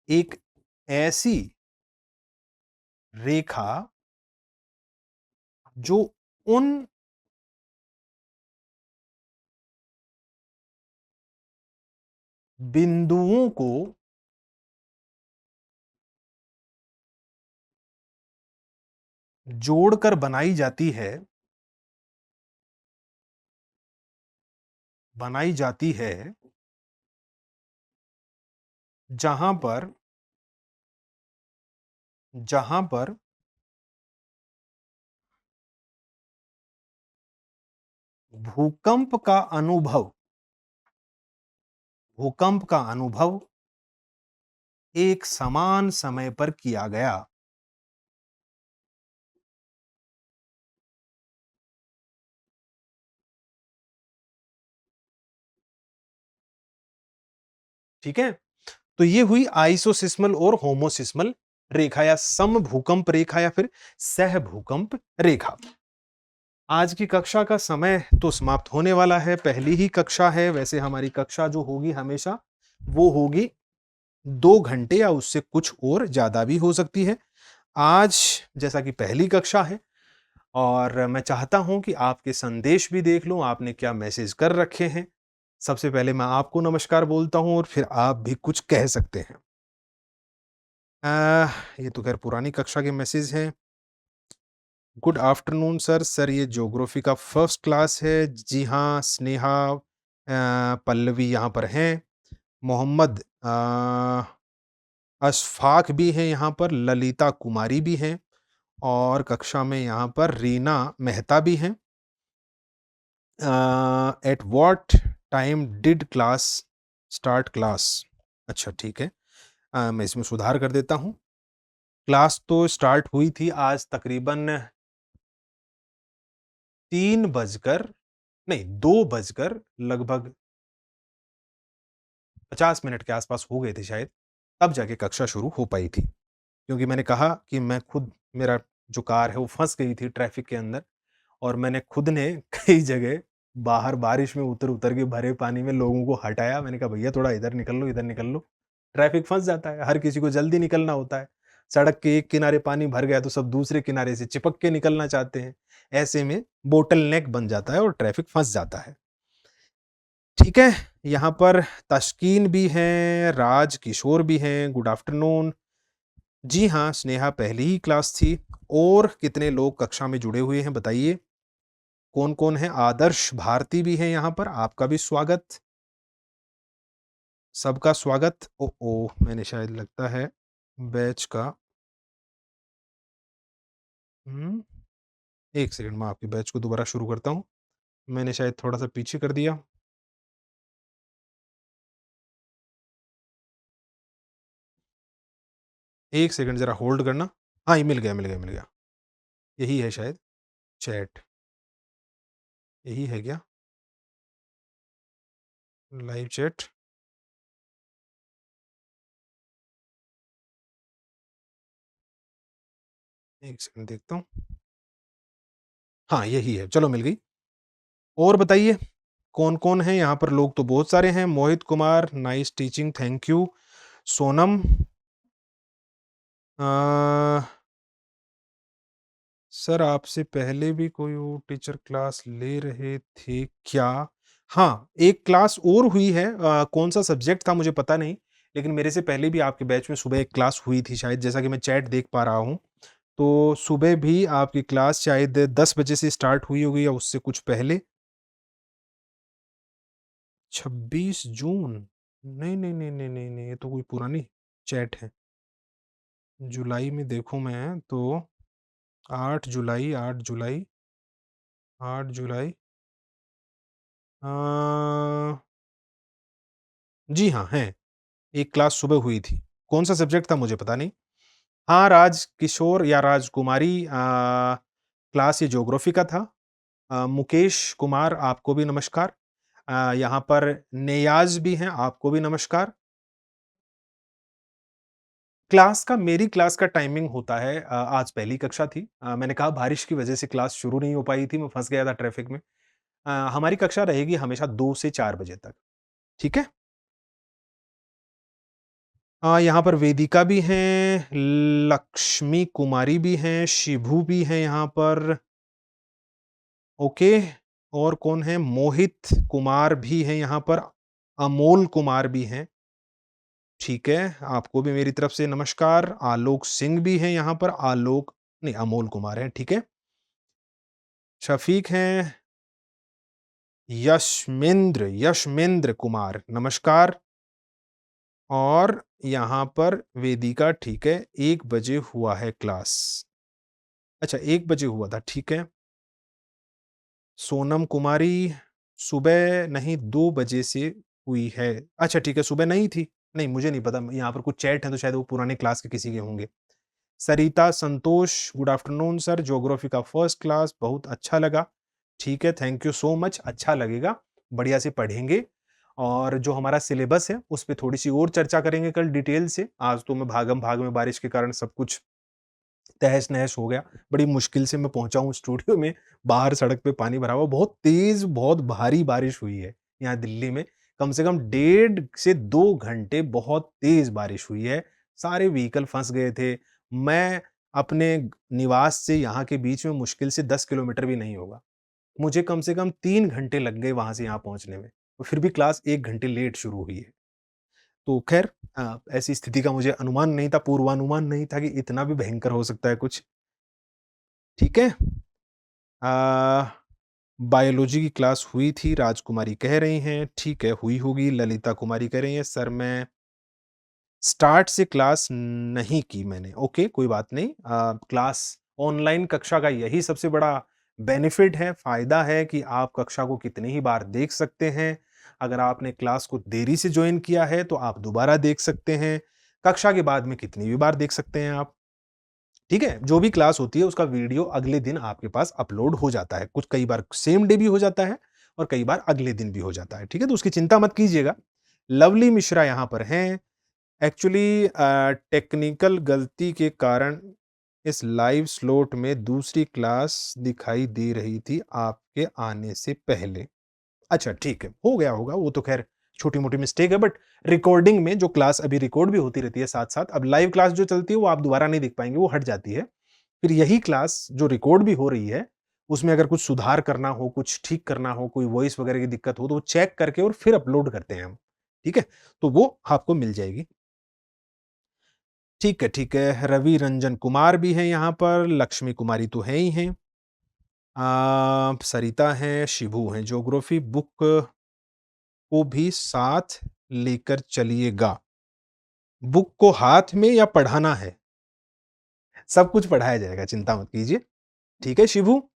एक ऐसी रेखा जो उन बिंदुओं को जोड़कर बनाई जाती है जहां पर जहां पर भूकंप का अनुभव भूकंप का अनुभव एक समान समय पर किया गया। ठीक है? तो ये हुई आइसोसिस्मल और होमोसिस्मल रेखा या समभूकंप रेखा या फिर सहभूकंप रेखा। आज की कक्षा का समय तो समाप्त होने वाला है। पहली ही कक्षा है, वैसे हमारी कक्षा जो होगी हमेशा वो होगी 2 घंटे या उससे कुछ और ज़्यादा भी हो सकती है। आज जैसा कि पहली कक्षा है और मैं चाहता हूं कि आपके संदेश भी देख लूं, आपने क्या मैसेज कर रखे हैं। सबसे पहले मैं आपको नमस्कार बोलता हूं और फिर आप भी कुछ कह सकते हैं। ये तो खैर पुरानी कक्षा के मैसेज हैं। Good afternoon sir. सर ये ज्योग्राफी का फर्स्ट क्लास है। जी हाँ, स्नेहा पल्लवी यहाँ पर हैं। मोहम्मद अशफाक भी हैं यहाँ पर, ललिता कुमारी भी हैं और कक्षा में यहाँ पर रीना मेहता भी हैं। At what time did class start class? अच्छा ठीक है, मैं इसमें सुधार कर देता हूँ। क्लास तो स्टार्ट हुई थी आज तकरीबन 3 बजकर नहीं 2 बजकर लगभग 50 मिनट के आसपास हो गए थे शायद, तब जाके कक्षा शुरू हो पाई थी। क्योंकि मैंने कहा कि मैं खुद मेरा जो कार है वो फँस गई थी ट्रैफ़िक के अंदर और मैंने खुद ने कई जगह बाहर बारिश में उतर-उतर के भरे पानी में लोगों को हटाया। मैंने कहा भैया थोड़ा इधर निकल लो, इधर निकल लो। ट्रैफ़िक फँस जाता है, हर किसी को जल्दी निकलना होता है। सड़क के एक किनारे पानी भर गया तो सब दूसरे किनारे से चिपक के निकलना चाहते हैं। ऐसे में बोटल नेक बन जाता है और ट्रैफ़िक फँस जाता है। ठीक है, यहाँ पर तस्कीन भी हैं, राज किशोर भी हैं, गुड आफ्टरनून। जी हाँ, स्नेहा पहली ही क्लास थी। और कितने लोग कक्षा में जुड़े हुए हैं बताइए? कौन-कौन है? आदर्श भारती भी हैं यहाँ पर, आपका भी स्वागत। सबका स्वागत। ओह! ओह! मैंने शायद लगता है बैच का 1 सेकंड मैं आपके बैच को दोबारा शुरू करता हूँ। मैंने शायद थोड़ा-सा पीछे कर दिया। 1 सेकंड ज़रा होल्ड करना। हाँ, ये मिल गया, मिल गया, मिल गया। यही है शायद चैट, यही है क्या? Live chat. 1 सेकंड देखता हूँ। हाँ, यही है, चलो मिल गई। और बताइए कौन-कौन है? यहाँ पर लोग तो बहुत सारे हैं। Mohit Kumar, nice teaching, thank you. Sonam, uh, sir आपसे पहले भी कोई और टीचर क्लास ले रहे थे क्या? हाँ, एक क्लास और हुई है, कौन-सा सब्जेक्ट था मुझे पता नहीं, लेकिन मेरे से पहले भी आपके बैच में सुबह एक क्लास हुई थी शायद, जैसा कि मैं चैट देख पा रहा हूँ। तो सुबह भी आपकी क्लास शायद 10 बजे से स्टार्ट हुई होगी या उससे कुछ पहले। 26 जून? नहीं, नहीं, नहीं, नहीं, नहीं, नहीं, ये तो कोई पुरानी चैट है। जुलाई में देखूँ मैं तो 8 जुलाई, 8 जुलाई, 8 जुलाई, अ, जी हाँ, हैं। एक क्लास सुबह हुई थी। कौन-सा सब्जेक्ट था मुझे पता नहीं। हाँ, राजकिशोर या राजकुमारी, क्लास ये ज्योग्राफी का था। मुकेश कुमार आपको भी नमस्कार। यहाँ पर नियाज़ भी हैं, आपको भी नमस्कार। क्लास का मेरी क्लास का टाइमिंग होता है, आज पहली कक्षा थी। मैंने कहा बारिश की वजह से क्लास शुरू नहीं हो पाई थी, मैं फँस गया था ट्रैफ़िक में। हमारी कक्षा रहेगी हमेशा 2 से 4 बजे तक, ठीक है? यहाँ पर वेदिका भी हैं, लक्ष्मी कुमारी भी हैं, शिभू भी हैं यहाँ पर, ओके। और कौन है? मोहित कुमार भी हैं यहाँ पर, अमोल कुमार भी हैं, ठीक है। आपको भी मेरी तरफ से नमस्कार। आलोक सिंह भी हैं यहाँ पर, आलोक नहीं अमोल कुमार हैं, ठीक है। शफ़ीक हैं, यशमेंद्र कुमार नमस्कार। और यहाँ पर वेदिका, ठीक है, 1 बजे हुआ है क्लास। अच्छा 1 बजे हुआ था, ठीक है। सोनम कुमारी सुबह नहीं 2 बजे से हुई है। अच्छा ठीक है, सुबह नहीं थी? नहीं, मुझे नहीं पता, यहाँ पर कुछ चैट हैं तो शायद वो पुराने क्लास के किसी के होंगे। सरिता संतोष, गुड आफ्टरनून सर, ज्योग्राफी का फर्स्ट क्लास बहुत अच्छा लगा। ठीक है, थैंक यू सो मच, अच्छा लगेगा, बढ़िया से पढ़ेंगे और जो हमारा सिलेबस है उस पे थोड़ी-सी और चर्चा करेंगे कल डिटेल से। आज तो मैं भागम-भाग में बारिश के कारण सब कुछ तहस-नहस हो गया। बड़ी मुश्किल से मैं पहुँचा हूँ स्टूडियो में, बाहर सड़क पे पानी भरा हुआ, बहुत तेज़, बहुत भारी बारिश हुई है यहाँ दिल्ली में। कम से कम 1.5 से 2 घंटे बहुत तेज़ बारिश हुई है। सारे व्हीकल फँस गए थे। मैं अपने निवास से यहाँ के बीच में मुश्किल से 10 किलोमीटर भी नहीं होगा। मुझे कम से कम 3 घंटे लग गए वहाँ से यहाँ पहुँचने में। और फिर भी क्लास 1 घंटे लेट शुरू हुई है। तो ख़ैर ऐसी स्थिति का मुझे अनुमान नहीं था, पूर्वानुमान नहीं था कि इतना भी भयंकर हो सकता है कुछ। ठीक है? अ, बायोलॉजी की क्लास हुई थी, राजकुमारी कह रही हैं। ठीक है, हुई होगी। ललिता कुमारी कह रही हैं, सर मैं स्टार्ट से क्लास नहीं की मैंने। ओके, कोई बात नहीं। क्लास ऑनलाइन कक्षा का यही सबसे बड़ा बेनिफिट है, फ़ायदा है कि आप कक्षा को कितनी ही बार देख सकते हैं। अगर आपने क्लास को देरी से जॉइन किया है, तो आप दोबारा देख सकते हैं। कक्षा के बाद में कितनी भी बार देख सकते हैं आप। ठीक है? जो भी क्लास होती है उसका वीडियो अगले दिन आपके पास अपलोड हो जाता है। कुछ कई बार सेम डे भी हो जाता है और कई बार अगले दिन भी हो जाता है। ठीक है? तो उसकी चिंता मत कीजिएगा। लवली मिश्रा यहाँ पर हैं। एक्चुअली टेक्निकल गलती के कारण इस लाइव स्लॉट में दूसरी क्लास दिखाई दे रही थी आपके आने से पहले। अच्छा ठीक है, हो गया होगा, वो तो ख़ैर छोटी-मोटी मिस्टेक है, बट रिकॉर्डिंग में जो क्लास अभी रिकॉर्ड भी होती रहती है साथ-साथ, अब लाइव क्लास जो चलती है वो आप दोबारा नहीं देख पाएँगे, वो हट जाती है। फिर यही क्लास जो रिकॉर्ड भी हो रही है, उसमें अगर कुछ सुधार करना हो, कुछ ठीक करना हो, कोई वॉइस वगैरह की दिक्कत हो, तो वो चेक करके और फिर अपलोड करते हैं हम। ठीक है? तो वो आपको मिल जाएगी। ठीक है, ठीक है। रवि रंजन कुमार भी हैं यहाँ पर, लक्ष्मी कुमारी तो हैं ही हैं। सरिता हैं, शिबू हैं। ज्योग्राफी बुक को भी साथ लेकर चलिएगा। बुक को हाथ में या पढ़ाना है? सब कुछ पढ़ाया जाएगा, चिंता मत कीजिए। ठीक है शिबू?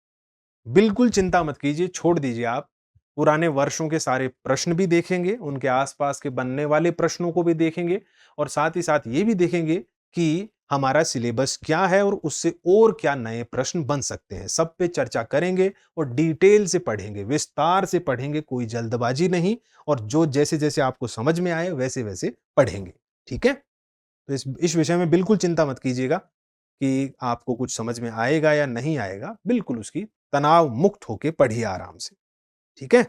बिल्कुल चिंता मत कीजिए, छोड़ दीजिए आप। पुराने वर्षों के सारे प्रश्न भी देखेंगे, उनके आस-पास के बनने वाले प्रश्नों को भी देखेंगे और साथ ही साथ ये भी देखेंगे कि हमारा सिलेबस क्या है और उससे और क्या नए प्रश्न बन सकते हैं। सब पे चर्चा करेंगे और डिटेल से पढ़ेंगे, विस्तार से पढ़ेंगे, कोई जल्दबाजी नहीं और जो जैसे-जैसे आपको समझ में आए वैसे-वैसे पढ़ेंगे। ठीक है? तो इस विषय में बिल्कुल चिंता मत कीजिएगा कि आपको कुछ समझ में आएगा या नहीं आएगा, बिल्कुल उसकी तनाव मुक्त होके पढ़िए आराम से, ठीक है?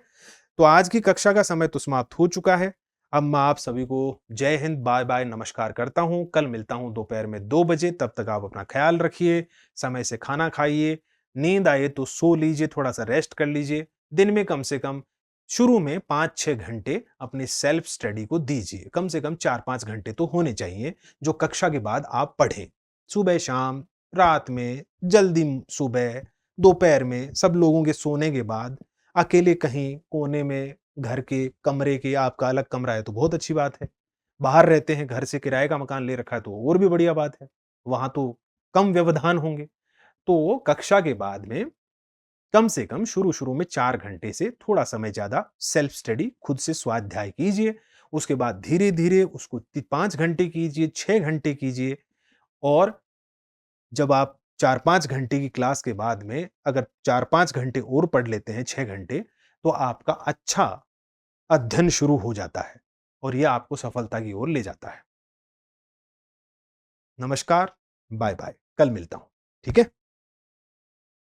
तो आज की कक्षा का समय तो समाप्त हो चुका है। अब मैं आप सभी को जय हिंद, बाय-बाय, नमस्कार करता हूँ। कल मिलता हूँ दोपहर में 2 बजे, तब तक आप अपना ख़्याल रखिए, समय से खाना खाइए, नींद आए तो सो लीजिए, थोड़ा-सा रेस्ट कर लीजिए। दिन में कम से कम शुरू में 5-6 घंटे अपनी सेल्फ स्टडी को दीजिए। कम से कम 4-5 घंटे तो होने चाहिए, जो कक्षा के बाद आप पढ़ें। सुबह-शाम, रात में, जल्दी सुबह, दोपहर में, सब लोगों के सोने के बाद, अकेले कहीं कोने में घर के कमरे के आपका अलग कमरा है तो बहुत अच्छी बात है। बाहर रहते हैं, घर से किराए का मकान ले रखा है तो और भी बढ़िया बात है। वहाँ तो कम व्यवधान होंगे। तो कक्षा के बाद में कम से कम शुरू-शुरू में 4 घंटे से थोड़ा समय ज़्यादा सेल्फ स्टडी खुद से स्वाध्याय कीजिए। उसके बाद धीरे-धीरे उसको 5 घंटे कीजिए, 6 घंटे कीजिए और जब आप 4-5 घंटे की क्लास के बाद में अगर 4-5 घंटे और पढ़ लेते हैं, 6 घंटे, तो आपका अच्छा अध्ययन शुरू हो जाता है और ये आपको सफलता की ओर ले जाता है। नमस्कार, बाय-बाय, कल मिलता हूँ, ठीक है?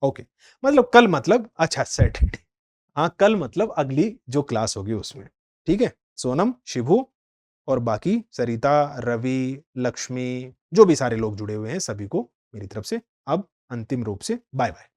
ओके, मतलब कल मतलब अच्छा सैटरडे, हाँ, कल मतलब अगली जो क्लास होगी उसमें, ठीक है? सोनम, शिभू और बाकी सरिता, रवि, लक्ष्मी, जो भी सारे लोग जुड़े हुए हैं, सभी को मेरी तरफ से अब अंतिम रूप से बाय-बाय।